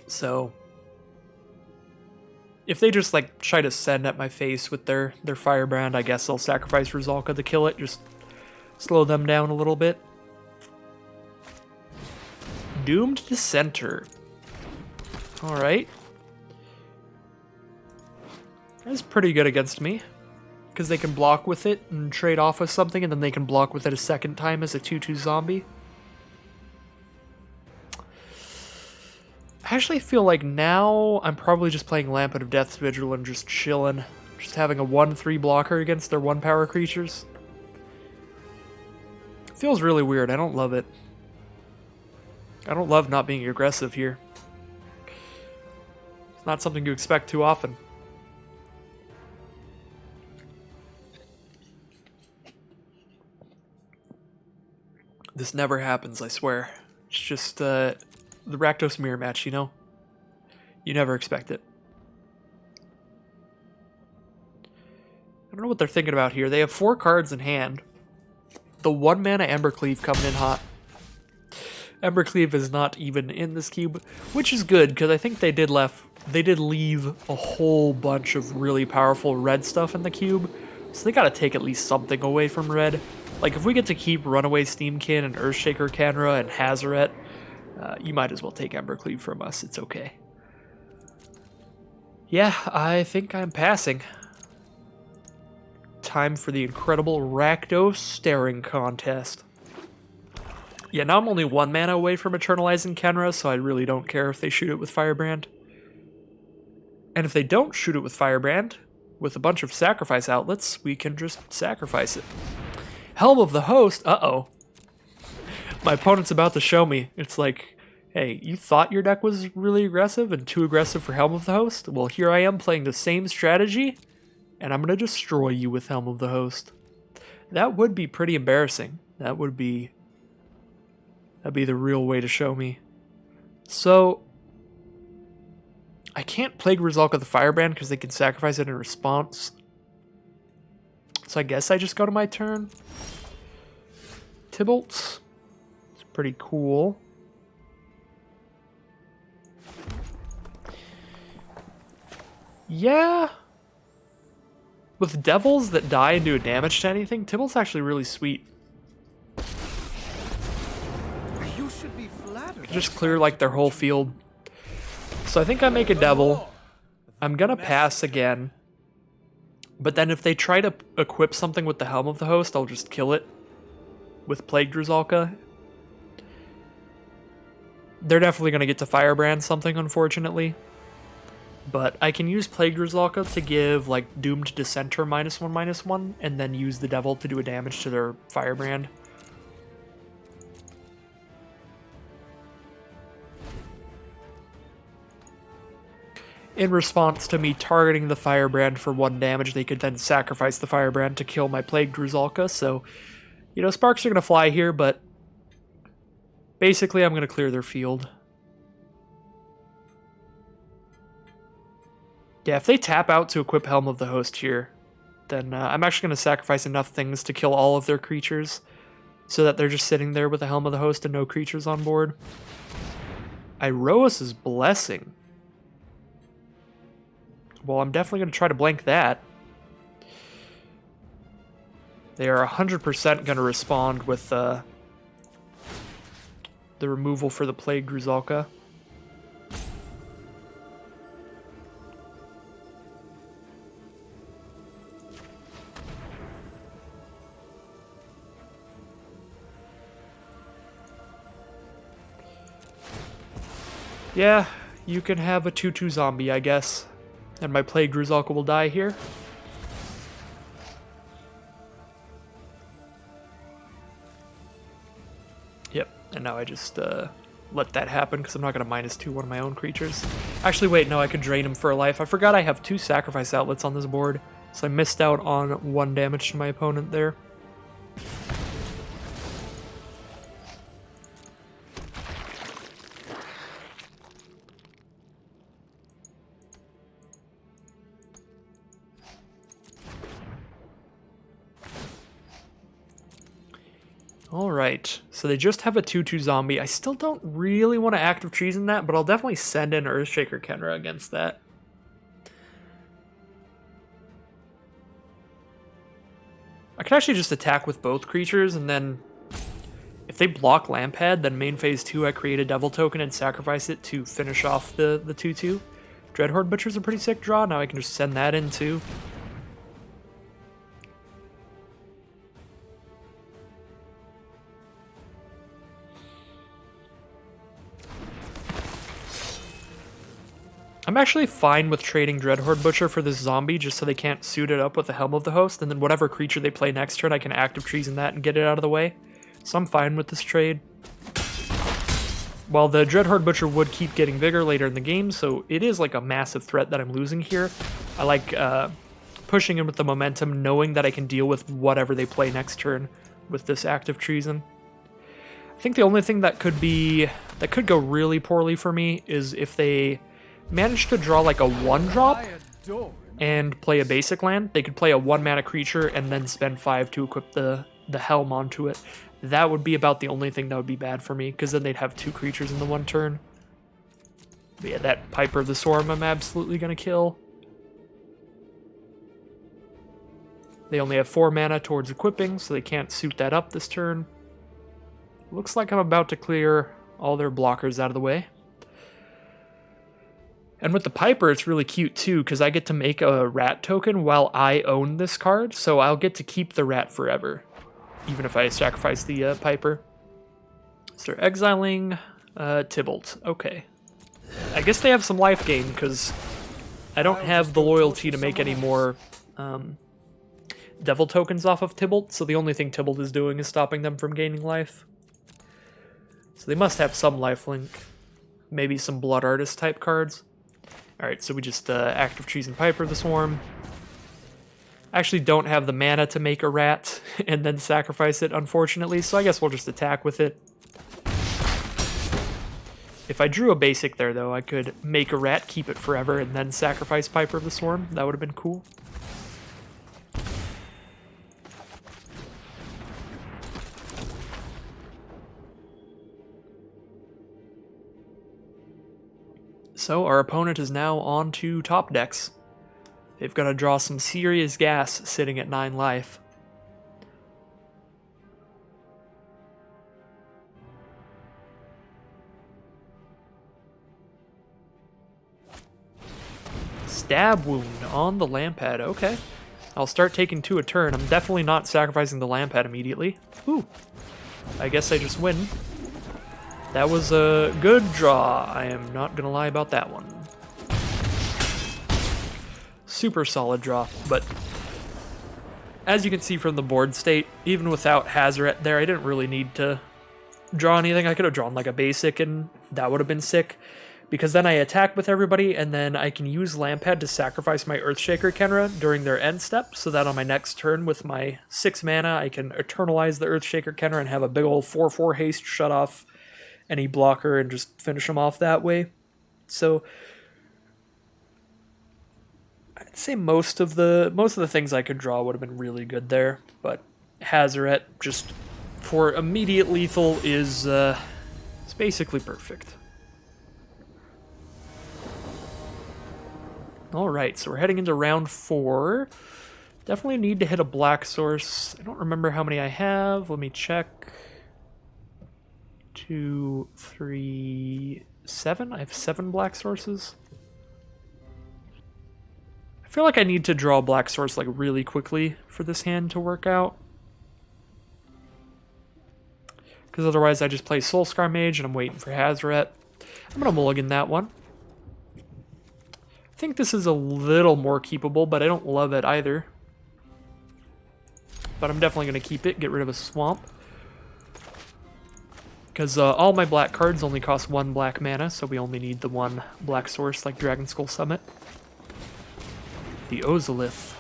So if they just like try to send at my face with their Firebrand, I guess I'll sacrifice Ruzalka to kill it, just slow them down a little bit. Doomed Dissenter. Alright. That's pretty good against me, because they can block with it and trade off with something, and then they can block with it a second time as a 2/2 zombie. I actually feel like now I'm probably just playing Lampad of Death's Vigil and just chilling. Just having a 1/3 blocker against their 1-power creatures. Feels really weird. I don't love it. I don't love not being aggressive here. It's not something you expect too often. This never happens, I swear. It's just the Rakdos mirror match, you know? You never expect it. I don't know what they're thinking about here. They have 4 cards in hand. The 1-mana Embercleave coming in hot. Embercleave is not even in this cube, which is good, because I think they did leave a whole bunch of really powerful red stuff in the cube, so they gotta take at least something away from red. Like, if we get to keep Runaway Steamkin and Earthshaker Kenra and Hazoret, you might as well take Embercleave from us, it's okay. Yeah, I think I'm passing. Time for the incredible Rakdos Staring Contest. Yeah, now I'm only 1 mana away from Eternalizing Kenra, so I really don't care if they shoot it with Firebrand. And if they don't shoot it with Firebrand, with a bunch of sacrifice outlets, we can just sacrifice it. Helm of the Host, uh-oh. My opponent's about to show me. It's like, hey, you thought your deck was really aggressive and too aggressive for Helm of the Host? Well, here I am playing the same strategy, and I'm going to destroy you with Helm of the Host. That would be pretty embarrassing. That'd be the real way to show me. So, I can't Plague Ruzalka the Firebrand because they can sacrifice it in response. So I guess I just go to my turn. Tybalt. It's pretty cool. Yeah. With devils that die and do damage to anything, Tybalt's actually really sweet. You should be flattered. Just clear like their whole field. So I think I make a devil. I'm gonna pass again. But then if they try to equip something with the Helm of the Host, I'll just kill it with Plague Druzalka. They're definitely gonna get to Firebrand something, unfortunately. But I can use Plague Druzalka to give like Doomed Dissenter -1/-1, and then use the Devil to do a damage to their Firebrand. In response to me targeting the Firebrand for 1 damage, they could then sacrifice the Firebrand to kill my Plague Druzalka, so, you know, sparks are going to fly here, but basically I'm going to clear their field. Yeah, if they tap out to equip Helm of the Host here, then I'm actually going to sacrifice enough things to kill all of their creatures, so that they're just sitting there with the Helm of the Host and no creatures on board. Iroas's Blessing. Well, I'm definitely going to try to blank that. They are 100% going to respond with the removal for the Plague Druzalka. Yeah, you can have a 2/2 zombie, I guess. And my Plague Druzalka will die here. Yep, and now I just let that happen because I'm not going to -2 one of my own creatures. Actually, wait, no, I could drain him for a life. I forgot I have 2 sacrifice outlets on this board, so I missed out on 1 damage to my opponent there. Alright, so they just have a 2/2 zombie. I still don't really want to active treason that, but I'll definitely send in Earthshaker Kenra against that. I could actually just attack with both creatures, and then if they block Lampad, then main phase 2 I create a Devil token and sacrifice it to finish off the 2/2. Dreadhorde Butcher's a pretty sick draw, now I can just send that in too. I'm actually fine with trading Dreadhorde Butcher for this zombie just so they can't suit it up with the Helm of the Host, and then whatever creature they play next turn I can active treason that and get it out of the way. So I'm fine with this trade. While the Dreadhorde Butcher would keep getting bigger later in the game, so it is like a massive threat that I'm losing here. I like pushing in with the momentum, knowing that I can deal with whatever they play next turn with this active treason. I think the only thing that could go really poorly for me is if they manage to draw like a 1-drop and play a basic land. They could play a 1-mana creature and then spend 5 to equip the Helm onto it. That would be about the only thing that would be bad for me, because then they'd have 2 creatures in the 1 turn. But yeah, that Piper of the Swarm I'm absolutely going to kill. They only have 4 mana towards equipping, so they can't suit that up this turn. Looks like I'm about to clear all their blockers out of the way. And with the Piper, it's really cute too, because I get to make a rat token while I own this card, so I'll get to keep the rat forever, even if I sacrifice the Piper. So they're exiling Tybalt. Okay. I guess they have some life gain, because I don't have the loyalty to make any more Devil tokens off of Tybalt, so the only thing Tybalt is doing is stopping them from gaining life. So they must have some lifelink. Maybe some Blood Artist type cards. Alright, so we just active treason Piper the Swarm. I actually don't have the mana to make a rat and then sacrifice it, unfortunately, so I guess we'll just attack with it. If I drew a basic there, though, I could make a rat, keep it forever, and then sacrifice Piper of the Swarm. That would have been cool. So our opponent is now on to top decks. They've got to draw some serious gas sitting at 9 life. Stab wound on the Lampad. Okay. I'll start taking 2 a turn. I'm definitely not sacrificing the Lampad immediately. Ooh. I guess I just win. That was a good draw. I am not gonna lie about that one. Super solid draw, but as you can see from the board state, even without Hazoret there, I didn't really need to draw anything. I could have drawn like a basic and that would have been sick, because then I attack with everybody and then I can use Lampad to sacrifice my Earthshaker Kenra during their end step, so that on my next turn with my 6 mana I can Eternalize the Earthshaker Kenra and have a big old 4/4 haste shut off any blocker and just finish them off that way. So I'd say most of the things I could draw would have been really good there, but Hazoret just for immediate lethal is it's basically perfect. All right, so we're heading into round 4. Definitely need to hit a black source. I don't remember how many I have. Let me check. 2, 3, 7. I have 7 black sources. I feel like I need to draw a black source like really quickly for this hand to work out, because otherwise I just play Soulscar Mage and I'm waiting for Hazoret. I'm gonna mulligan that one. I think this is a little more keepable, but I don't love it either. But I'm definitely gonna keep it, get rid of a swamp, because all my black cards only cost 1 black mana, so we only need the 1 black source like Dragonskull Summit. The Ozolith.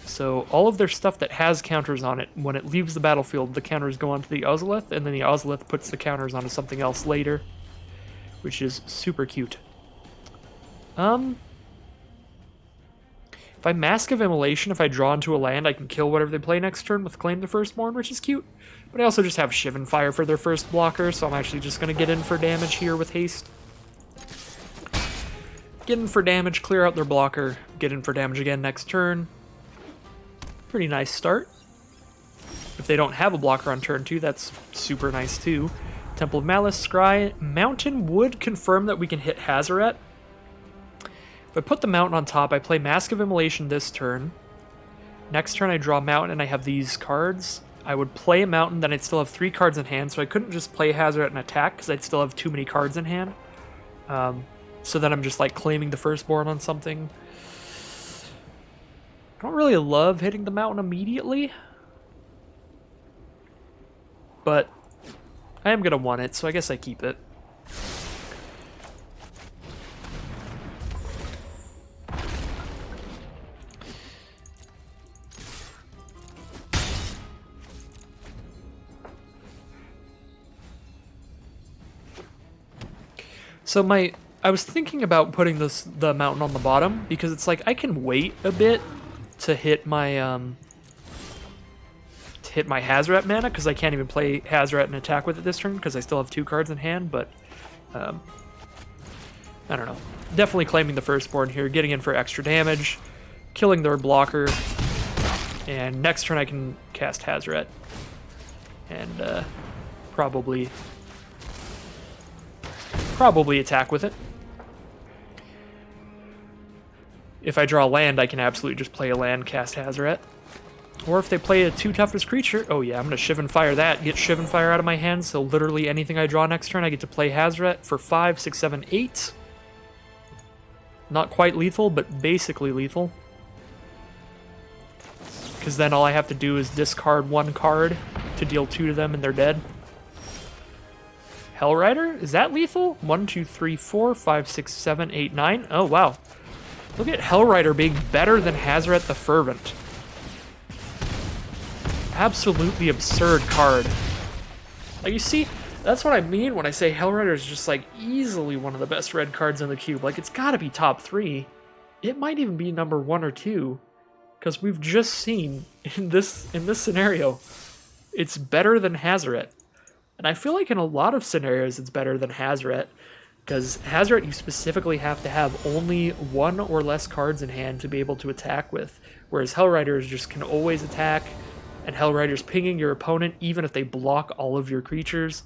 So all of their stuff that has counters on it, when it leaves the battlefield, the counters go onto the Ozolith, and then the Ozolith puts the counters onto something else later, which is super cute. If I Mask of Immolation, if I draw into a land, I can kill whatever they play next turn with Claim the Firstborn, which is cute. But I also just have Shivan Fire for their first blocker, so I'm actually just going to get in for damage here with haste. Get in for damage, clear out their blocker, get in for damage again next turn. Pretty nice start. If they don't have a blocker on turn 2, that's super nice too. Temple of Malice, Scry. Mountain would confirm that we can hit Hazoret. If I put the Mountain on top, I play Mask of Immolation this turn. Next turn I draw Mountain and I have these cards. I would play a Mountain, then I'd still have 3 cards in hand, so I couldn't just play Hazoret and attack because I'd still have too many cards in hand. So then I'm just like claiming the Firstborn on something. I don't really love hitting the Mountain immediately, but I am going to want it, so I guess I keep it. So I was thinking about putting the Mountain on the bottom, because it's like I can wait a bit to hit my Hazoret mana, because I can't even play Hazoret and attack with it this turn because I still have 2 cards in hand. But I don't know. Definitely claiming the Firstborn here, getting in for extra damage, killing their blocker, and next turn I can cast Hazoret and probably attack with it. If I draw a land, I can absolutely just play a land, cast Hazoret. Or if they play a 2 toughest creature, oh yeah, I'm going to Shivan Fire that, get Shivan Fire out of my hand, so literally anything I draw next turn, I get to play Hazoret for 5, 6, 7, 8. Not quite lethal, but basically lethal. Because then all I have to do is discard 1 card to deal 2 to them and they're dead. Hellrider? Is that lethal? 1, 2, 3, 4, 5, 6, 7, 8, 9. Oh, wow. Look at Hellrider being better than Hazoret the Fervent. Absolutely absurd card. Like, you see, that's what I mean when I say Hellrider is just, like, easily one of the best red cards in the cube. Like, it's gotta be top 3. It might even be number 1 or 2. Because we've just seen, in this scenario, it's better than Hazoret. And I feel like in a lot of scenarios it's better than Hazoret. Because Hazoret, you specifically have to have only one or less cards in hand to be able to attack with, whereas Hellriders just can always attack, and Hellrider's pinging your opponent even if they block all of your creatures.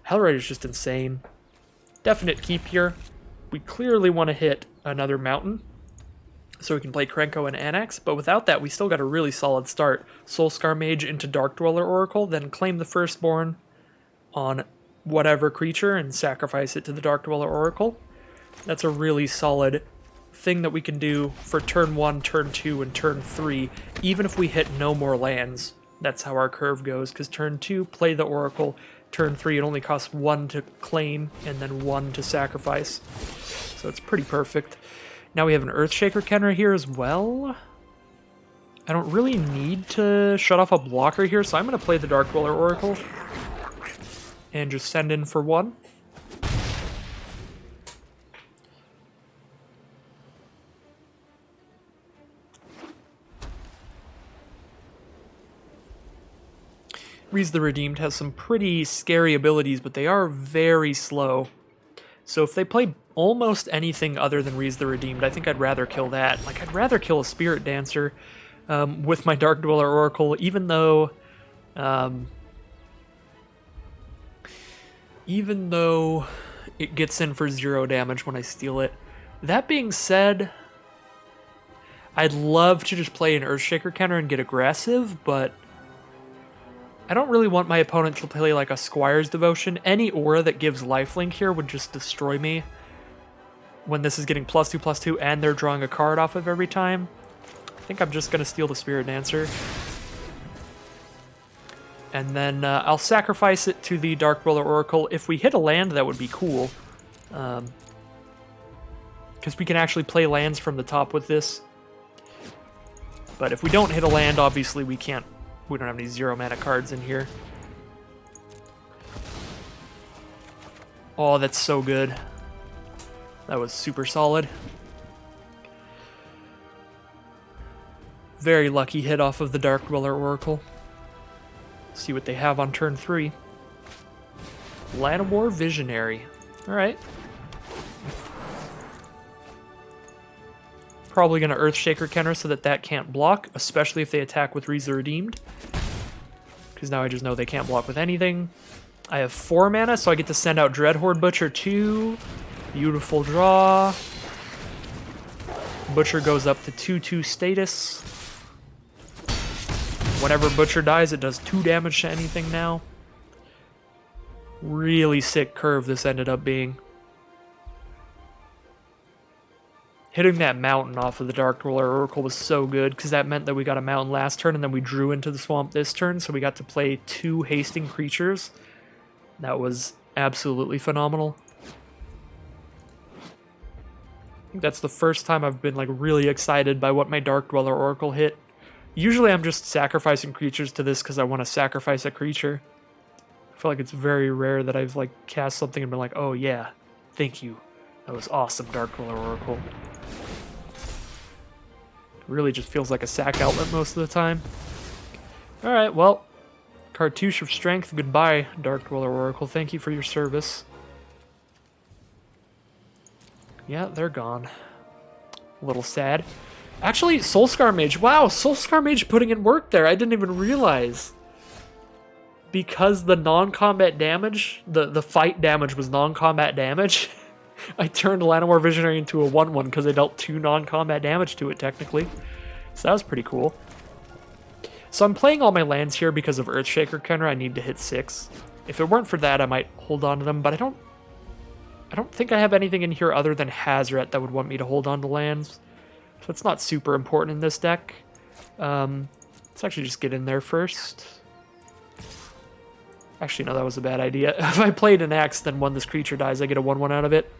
Hellrider's just insane. Definite keep here. We clearly want to hit another mountain, so we can play Krenko and Anax, but without that, we still got a really solid start. Soulscar Mage into Dark Dweller Oracle, then claim the Firstborn on whatever creature and sacrifice it to the Dark Dweller Oracle. That's a really solid thing that we can do for turn 1, turn 2, and turn 3, even if we hit no more lands. That's how our curve goes, because turn 2, play the Oracle. Turn 3, it only costs 1 to claim, and then 1 to sacrifice. So it's pretty perfect. Now we have an Earthshaker Kenra here as well. I don't really need to shut off a blocker here, so I'm going to play the Dark Dweller Oracle and just send in for 1. Rhys the Redeemed has some pretty scary abilities, but they are very slow. So if they play almost anything other than Rhys the Redeemed, I think I'd rather kill that. Like, I'd rather kill a Spirit Dancer with my Dark Dweller Oracle, even though it gets in for 0 damage when I steal it. That being said, I'd love to just play an Earthshaker Kenra and get aggressive, but I don't really want my opponent to play like a Squire's Devotion. Any aura that gives lifelink here would just destroy me when this is getting +2/+2 and they're drawing a card off of every time. I think I'm just going to steal the Spirit Dancer. And then I'll sacrifice it to the Dark Dweller Oracle. If we hit a land, that would be cool. Because we can actually play lands from the top with this. But if we don't hit a land, obviously we can't. We don't have any 0 mana cards in here. Oh, that's so good. That was super solid. Very lucky hit off of the Dark Dweller Oracle. See what they have on turn 3. Llanowar Visionary. Alright. Probably going to Earthshaker Kenra so that that can't block, especially if they attack with Rhys the Redeemed. Because now I just know they can't block with anything. I have 4 mana, so I get to send out Dreadhorde Butcher 2. Beautiful draw. Butcher goes up to 2/2 status. Whenever Butcher dies, it does 2 damage to anything now. Really sick curve this ended up being. Hitting that mountain off of the Dark Dweller Oracle was so good, because that meant that we got a mountain last turn, and then we drew into the swamp this turn, so we got to play 2 hasting creatures. That was absolutely phenomenal. I think that's the first time I've been like really excited by what my Dark Dweller Oracle hit. Usually I'm just sacrificing creatures to this because I want to sacrifice a creature. I feel like it's very rare that I've like cast something and been like, oh yeah, thank you. That was awesome, Dark Dweller Oracle. Really just feels like a sack outlet most of the time. Alright, well, Cartouche of Strength, goodbye, Dark Dweller Oracle. Thank you for your service. Yeah, they're gone. A little sad. Actually, Soulscar Mage. Wow, Soulscar Mage putting in work there. I didn't even realize. Because the non-combat damage, the fight damage was non-combat damage, I turned Llanowar Visionary into a 1/1 because I dealt 2 non-combat damage to it, technically. So that was pretty cool. So I'm playing all my lands here because of Earthshaker Kenra. I need to hit 6. If it weren't for that, I might hold on to them, but I don't think I have anything in here other than Hazoret that would want me to hold on to lands. So it's not super important in this deck. Let's actually just get in there first. Actually, no, that was a bad idea. If I played an axe, then when this creature dies, I get a 1/1 out of it.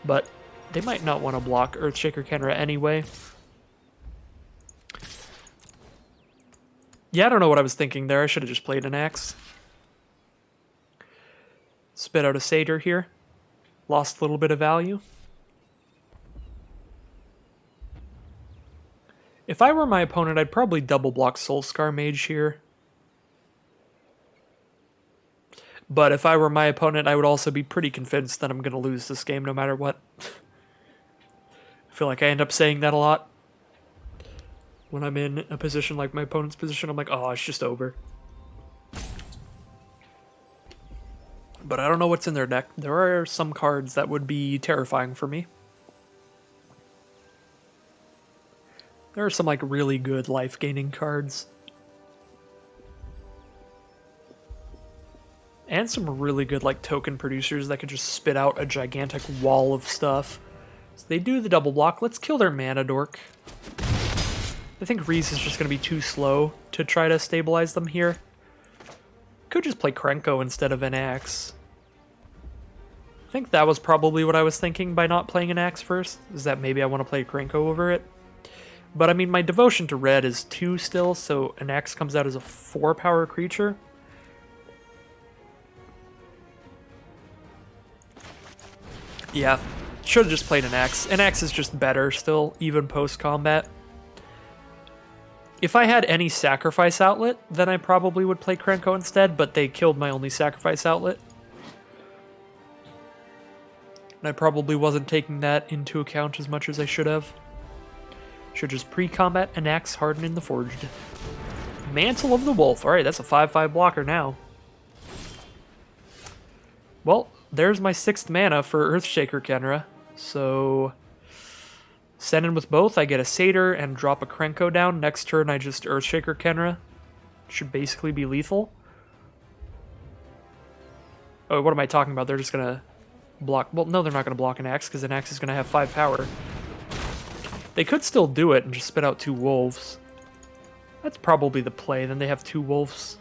But they might not want to block Earthshaker Kenra anyway. Yeah, I don't know what I was thinking there. I should have just played an axe. Spit out a Satyr here. Lost a little bit of value. If I were my opponent, I'd probably double block Soulscar Mage here. But if I were my opponent, I would also be pretty convinced that I'm going to lose this game no matter what. I feel like I end up saying that a lot. When I'm in a position like my opponent's position, I'm like, oh, it's just over. But I don't know what's in their deck. There are some cards that would be terrifying for me. There are some like really good life-gaining cards. And some really good like token producers that could just spit out a gigantic wall of stuff. So they do the double block. Let's kill their mana dork. I think Reese is just going to be too slow to try to stabilize them here. Could just play Krenko instead of an axe. I think that was probably what I was thinking by not playing an axe first, is that maybe I want to play Krenko over it. But I mean, my devotion to red is 2 still, so an axe comes out as a 4-power creature. Yeah, should have just played an axe. An axe is just better still, even post-combat. If I had any sacrifice outlet, then I probably would play Krenko instead, but they killed my only sacrifice outlet. And I probably wasn't taking that into account as much as I should have. Should just pre-combat an axe hardened in the forged. Mantle of the Wolf. Alright, that's a 5/5 blocker now. Well, there's my 6th mana for Earthshaker Kenra. So send in with both, I get a Satyr and drop a Krenko down. Next turn I just Earthshaker Kenra. Should basically be lethal. Oh, what am I talking about? They're just gonna block. Well, no, they're not gonna block an axe because an axe is gonna have 5 power. They could still do it and just spit out 2 wolves. That's probably the play. Then they have 2 wolves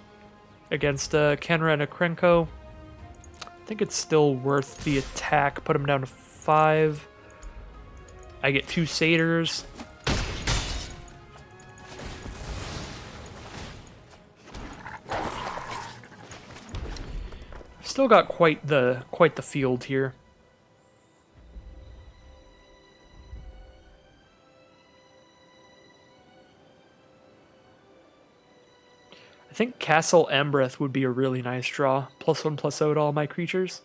against Kenra and a Krenko. I think it's still worth the attack. Put them down to 5. I get 2 satyrs. I've still got quite the field here. I think Castle Ambreth would be a really nice draw. +1/+0 to all my creatures.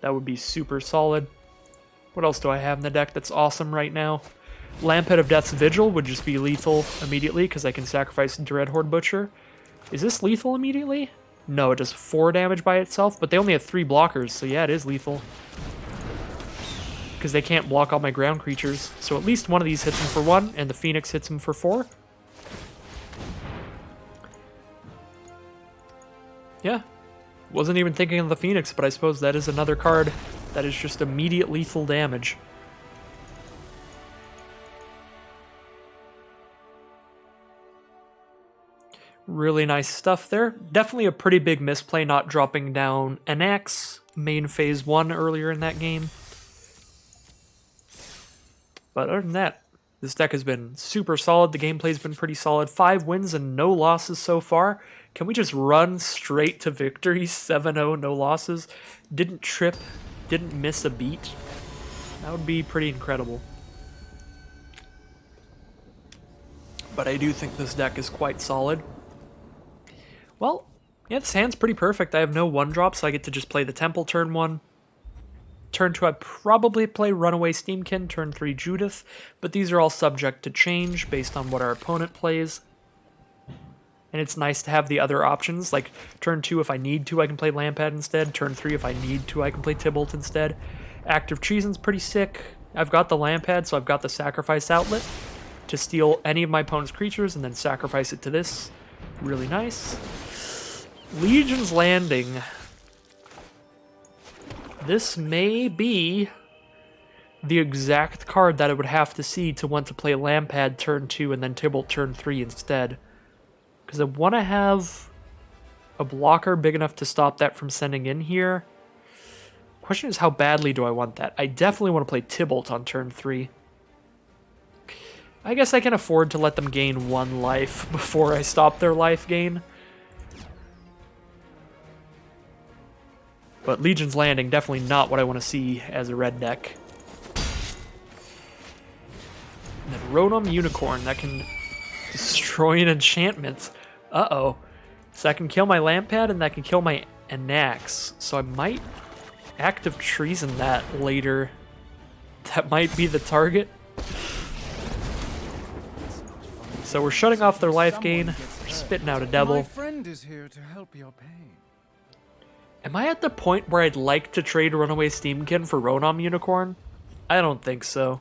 That would be super solid. What else do I have in the deck that's awesome right now? Lamphead of Death's Vigil would just be lethal immediately because I can sacrifice Dreadhorde Butcher. Is this lethal immediately? No, it does 4 damage by itself, but they only have 3 blockers, so yeah, it is lethal. Because they can't block all my ground creatures. So at least one of these hits him for 1, and the Phoenix hits him for 4. Yeah. Wasn't even thinking of the Phoenix, but I suppose that is another card that is just immediate lethal damage. Really nice stuff there. Definitely a pretty big misplay not dropping down an axe main phase 1 earlier in that game. But other than that, this deck has been super solid. The gameplay's been pretty solid. 5 wins and no losses so far. Can we just run straight to victory? 7-0, no losses. Didn't trip, didn't miss a beat. That would be pretty incredible. But I do think this deck is quite solid. Well, yeah, this hand's pretty perfect. I have no 1-drop, so I get to just play the Temple turn 1. Turn 2, I probably play Runaway Steamkin. Turn 3, Judith. But these are all subject to change based on what our opponent plays. And it's nice to have the other options. Like, turn 2, if I need to, I can play Lampad instead. Turn 3, if I need to, I can play Tibalt instead. Active Treason's pretty sick. I've got the Lampad, so I've got the Sacrifice Outlet to steal any of my opponent's creatures and then sacrifice it to this. Really nice. Legion's Landing. This may be the exact card that I would have to see to want to play Lampad turn 2 and then Tibalt turn 3 instead. Because I want to have a blocker big enough to stop that from sending in here. Question is, how badly do I want that? I definitely want to play Tibalt on turn 3. I guess I can afford to let them gain 1 life before I stop their life gain. But Legion's Landing, definitely not what I want to see as a red deck. And then Rotom Unicorn, that can destroy an enchantment. Uh-oh. So I can kill my Lampad and that can kill my Anax. So I might active treason that later. That might be the target. So we're shutting off their life gain. We're spitting out a My devil. friend is here to help your pain. Am I at the point where I'd like to trade Runaway Steamkin for Ronom Unicorn? I don't think so.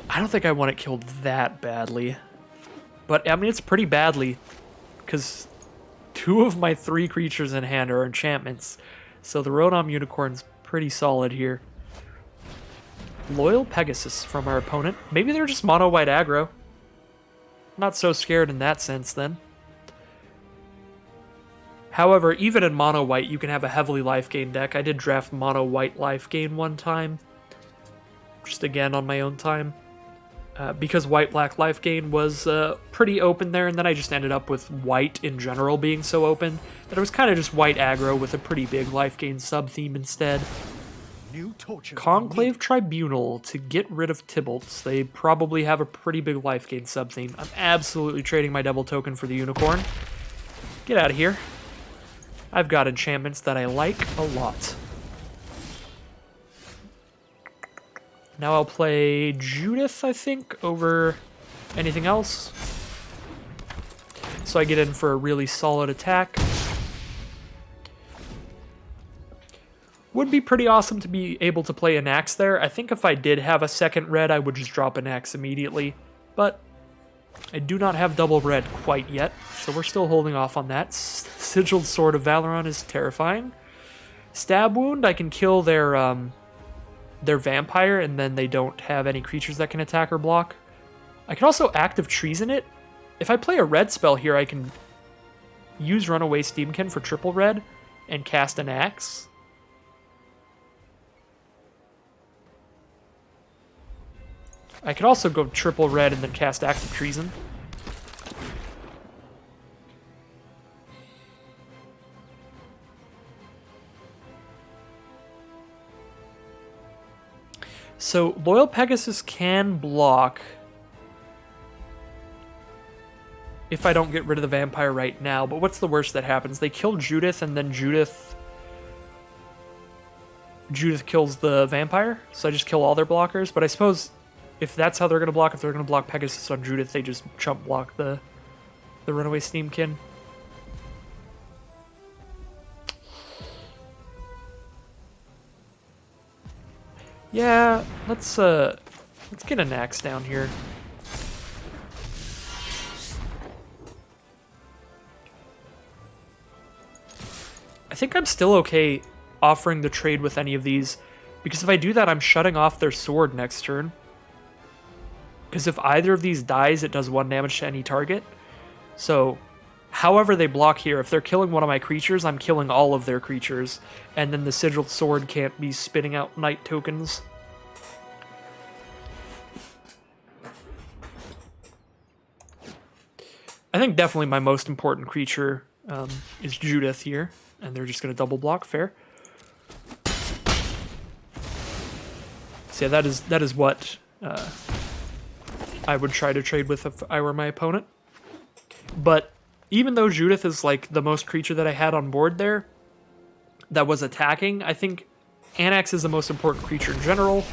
I don't think I want it killed that badly. But, I mean, it's pretty badly. Because 2 of my 3 creatures in hand are enchantments. So the Ronom Unicorn's pretty solid here. Loyal Pegasus from our opponent. Maybe they're just mono-white aggro. Not so scared in that sense, then. However, even in mono-white, you can have a heavily life gain deck. I did draft mono-white life gain one time. Just again on my own time. Because white-black life gain was pretty open there, and then I just ended up with white in general being so open that it was kind of just white aggro with a pretty big life gain sub-theme instead. New torture. Conclave Tribunal to get rid of Tybalt's. They probably have a pretty big life gain sub-theme. I'm absolutely trading my devil token for the unicorn. Get out of here. I've got enchantments that I like a lot. Now I'll play Judith, I think, over anything else. So I get in for a really solid attack. Would be pretty awesome to be able to play an axe there. I think if I did have a second red, I would just drop an axe immediately. But I do not have double red quite yet, so we're still holding off on that. Sigiled Sword of Valoron is terrifying. Stab Wound, I can kill their vampire, and then they don't have any creatures that can attack or block. I can also active treason it. If I play a red spell here, I can use Runaway Steamkin for triple red and cast an axe. I could also go triple red and then cast active treason. So, Loyal Pegasus can block if I don't get rid of the vampire right now, but what's the worst that happens? They kill Judith, and then Judith kills the vampire, so I just kill all their blockers, but I suppose if that's how they're going to block, if they're going to block Pegasus on Judith, they just chump block the Runaway Steamkin. Yeah, let's get an axe down here. I think I'm still okay offering the trade with any of these, because if I do that, I'm shutting off their sword next turn. Because if either of these dies, it does 1 damage to any target. So, however they block here, if they're killing one of my creatures, I'm killing all of their creatures. And then the Sigiled Sword can't be spitting out night tokens. I think definitely my most important creature is Judith here. And they're just going to double block, fair. So yeah, that is what I would try to trade with if I were my opponent. But even though Judith is like the most creature that I had on board there that was attacking, I think Anax is the most important creature in general,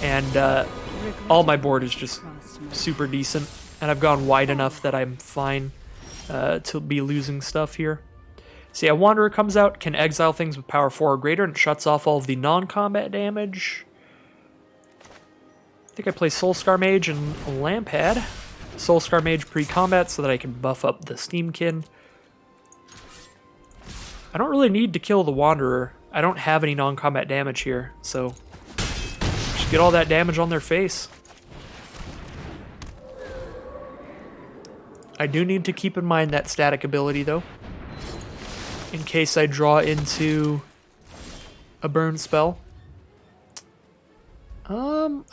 and all my board is just super decent, and I've gone wide enough that I'm fine to be losing stuff here. So yeah, Wanderer comes out, can exile things with power 4 or greater, and shuts off all of the non-combat damage. I think I play Soulscar Mage and Lampad. Soulscar Mage pre-combat so that I can buff up the Steamkin. I don't really need to kill the Wanderer. I don't have any non-combat damage here, so just get all that damage on their face. I do need to keep in mind that static ability, though, in case I draw into a burn spell.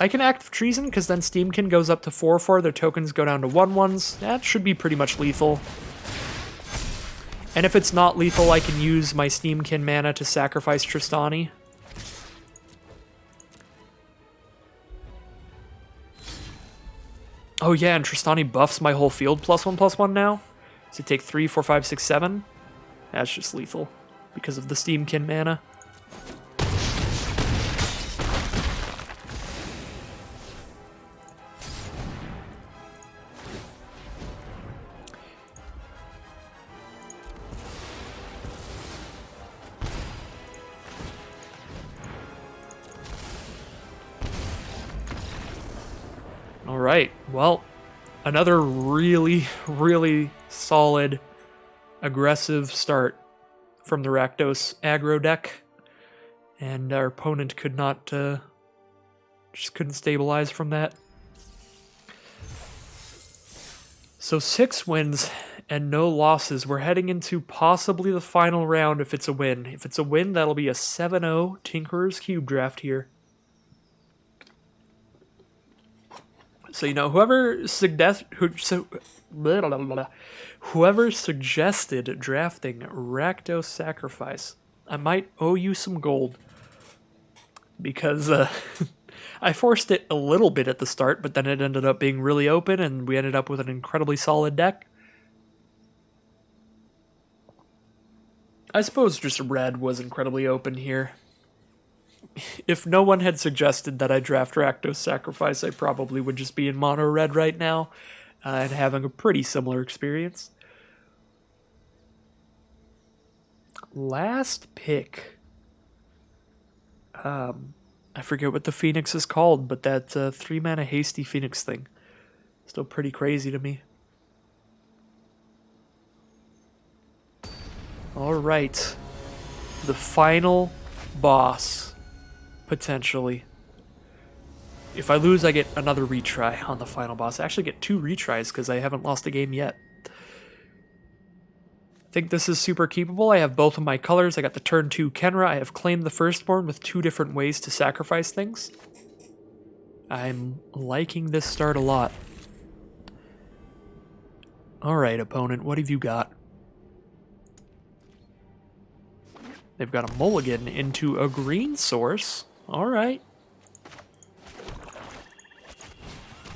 I can active treason, because then Steamkin goes up to 4/4, their tokens go down to 1/1s. That should be pretty much lethal. And if it's not lethal, I can use my Steamkin mana to sacrifice Tristani. Oh yeah, and Tristani buffs my whole field +1/+1 now. So take 3, 4, 5, 6, 7. That's just lethal because of the Steamkin mana. All right, well, another really, really solid, aggressive start from the Rakdos aggro deck. And our opponent could not, just couldn't stabilize from that. So 6 wins and no losses. We're heading into possibly the final round if it's a win. If it's a win, that'll be a 7-0 Tinkerer's Cube draft here. So, you know, whoever suggested drafting Rakdos Sacrifice, I might owe you some gold. Because I forced it a little bit at the start, but then it ended up being really open, and we ended up with an incredibly solid deck. I suppose just red was incredibly open here. If no one had suggested that I draft Rakdos Sacrifice, I probably would just be in mono red right now and having a pretty similar experience. Last pick. I forget what the Phoenix is called, but that 3-mana hasty Phoenix thing. Still pretty crazy to me. Alright. The final boss. Potentially. If I lose, I get another retry on the final boss. I actually get 2 retries because I haven't lost a game yet. I think this is super keepable. I have both of my colors. I got the turn 2 Kenra. I have claimed the Firstborn with 2 different ways to sacrifice things. I'm liking this start a lot. Alright, opponent, what have you got? They've got a mulligan into a green source. Alright.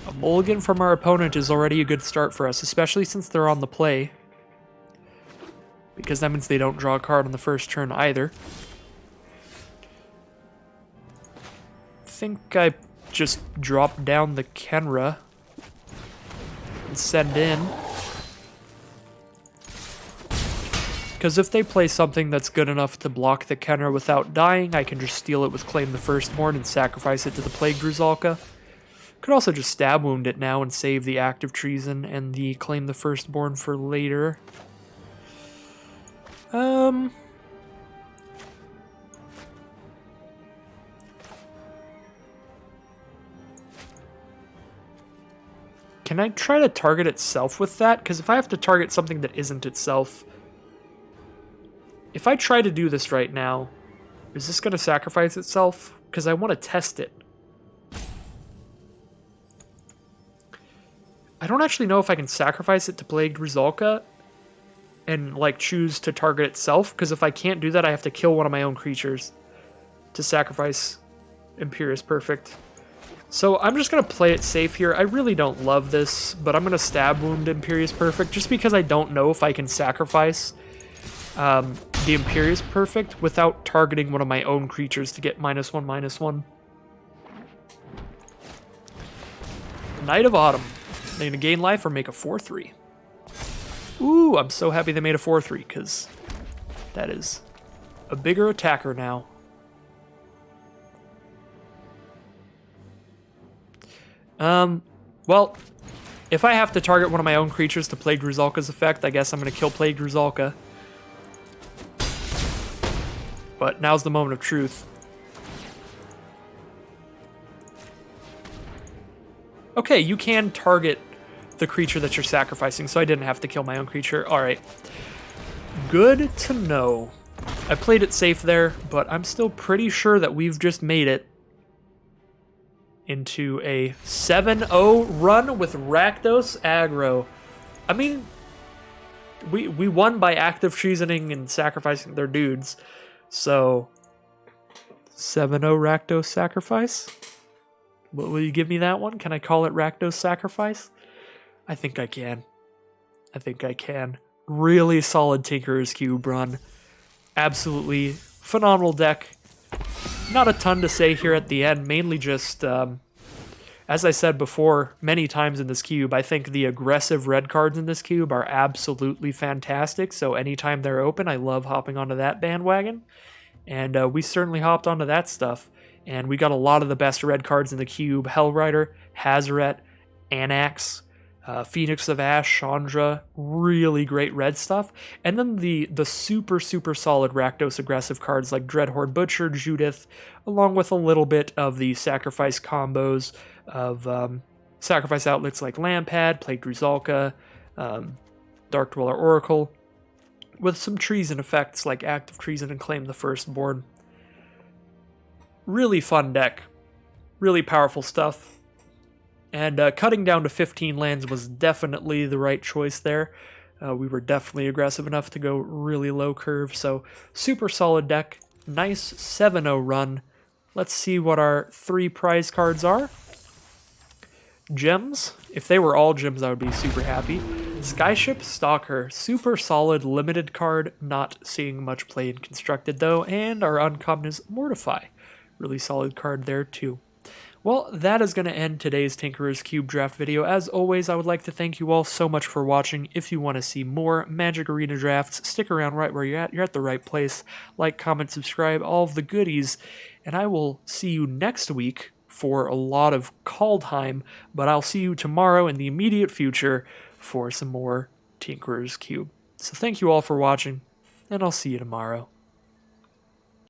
A mulligan from our opponent is already a good start for us, especially since they're on the play. Because that means they don't draw a card on the first turn either. I think I just drop down the Kenra and send in. Because if they play something that's good enough to block the Kenra without dying, I can just steal it with Claim the Firstborn and sacrifice it to the Plagued Ruzalka. Could also just stab wound it now and save the Act of Treason and the Claim the Firstborn for later. Can I try to target itself with that? Because if I have to target something that isn't itself... If I try to do this right now, is this going to sacrifice itself? Because I want to test it. I don't actually know if I can sacrifice it to Plagued Ruzalka and, like, choose to target itself. Because if I can't do that, I have to kill one of my own creatures to sacrifice Imperious Perfect. So I'm just going to play it safe here. I really don't love this, but I'm going to stab wound Imperious Perfect just because I don't know if I can sacrifice the Imperious Perfect without targeting one of my own creatures to get -1/-1. Knight of Autumn. They're going to gain life or make a 4/3. Ooh, I'm so happy they made a 4/3 because that is a bigger attacker now. Well, if I have to target one of my own creatures to Plagued Ruzalka's effect, I guess I'm going to kill Plagued Ruzalka. But now's the moment of truth. Okay, you can target the creature that you're sacrificing, so I didn't have to kill my own creature. Alright. Good to know. I played it safe there, but I'm still pretty sure that we've just made it into a 7-0 run with Rakdos aggro. I mean, we won by active treasoning and sacrificing their dudes. So, 7-0 Rakdos Sacrifice? Will you give me that one? Can I call it Rakdos Sacrifice? I think I can. I think I can. Really solid Tinkerer's Cube run. Absolutely phenomenal deck. Not a ton to say here at the end, mainly just, as I said before many times in this cube, I think the aggressive red cards in this cube are absolutely fantastic, so anytime they're open, I love hopping onto that bandwagon. And we certainly hopped onto that stuff, and we got a lot of the best red cards in the cube. Hellrider, Hazoret, Anax, Phoenix of Ash, Chandra, really great red stuff. And then the super solid Rakdos aggressive cards like Dreadhorde Butcher, Judith, along with a little bit of the sacrifice combos of sacrifice outlets like Lampad, Plague Druzalka, Dark Dweller Oracle, with some treason effects like Active Treason and Claim the Firstborn. Really fun deck. Really powerful stuff. And cutting down to 15 lands was definitely the right choice there. We were definitely aggressive enough to go really low curve, so super solid deck. Nice 7-0 run. Let's see what our 3 prize cards are. Gems. If they were all gems, I would be super happy. Skyship Stalker. Super solid limited card, not seeing much play in Constructed though. And our uncommon is Mortify. Really solid card there too. Well, that is going to end today's Tinkerer's Cube draft video. As always, I would like to thank you all so much for watching. If you want to see more Magic Arena drafts, stick around right where you're at. You're at the right place. Like, comment, subscribe, all of the goodies. And I will see you next week for a lot of Kaldheim, but I'll see you tomorrow in the immediate future for some more Tinkerer's Cube. So thank you all for watching, and I'll see you tomorrow.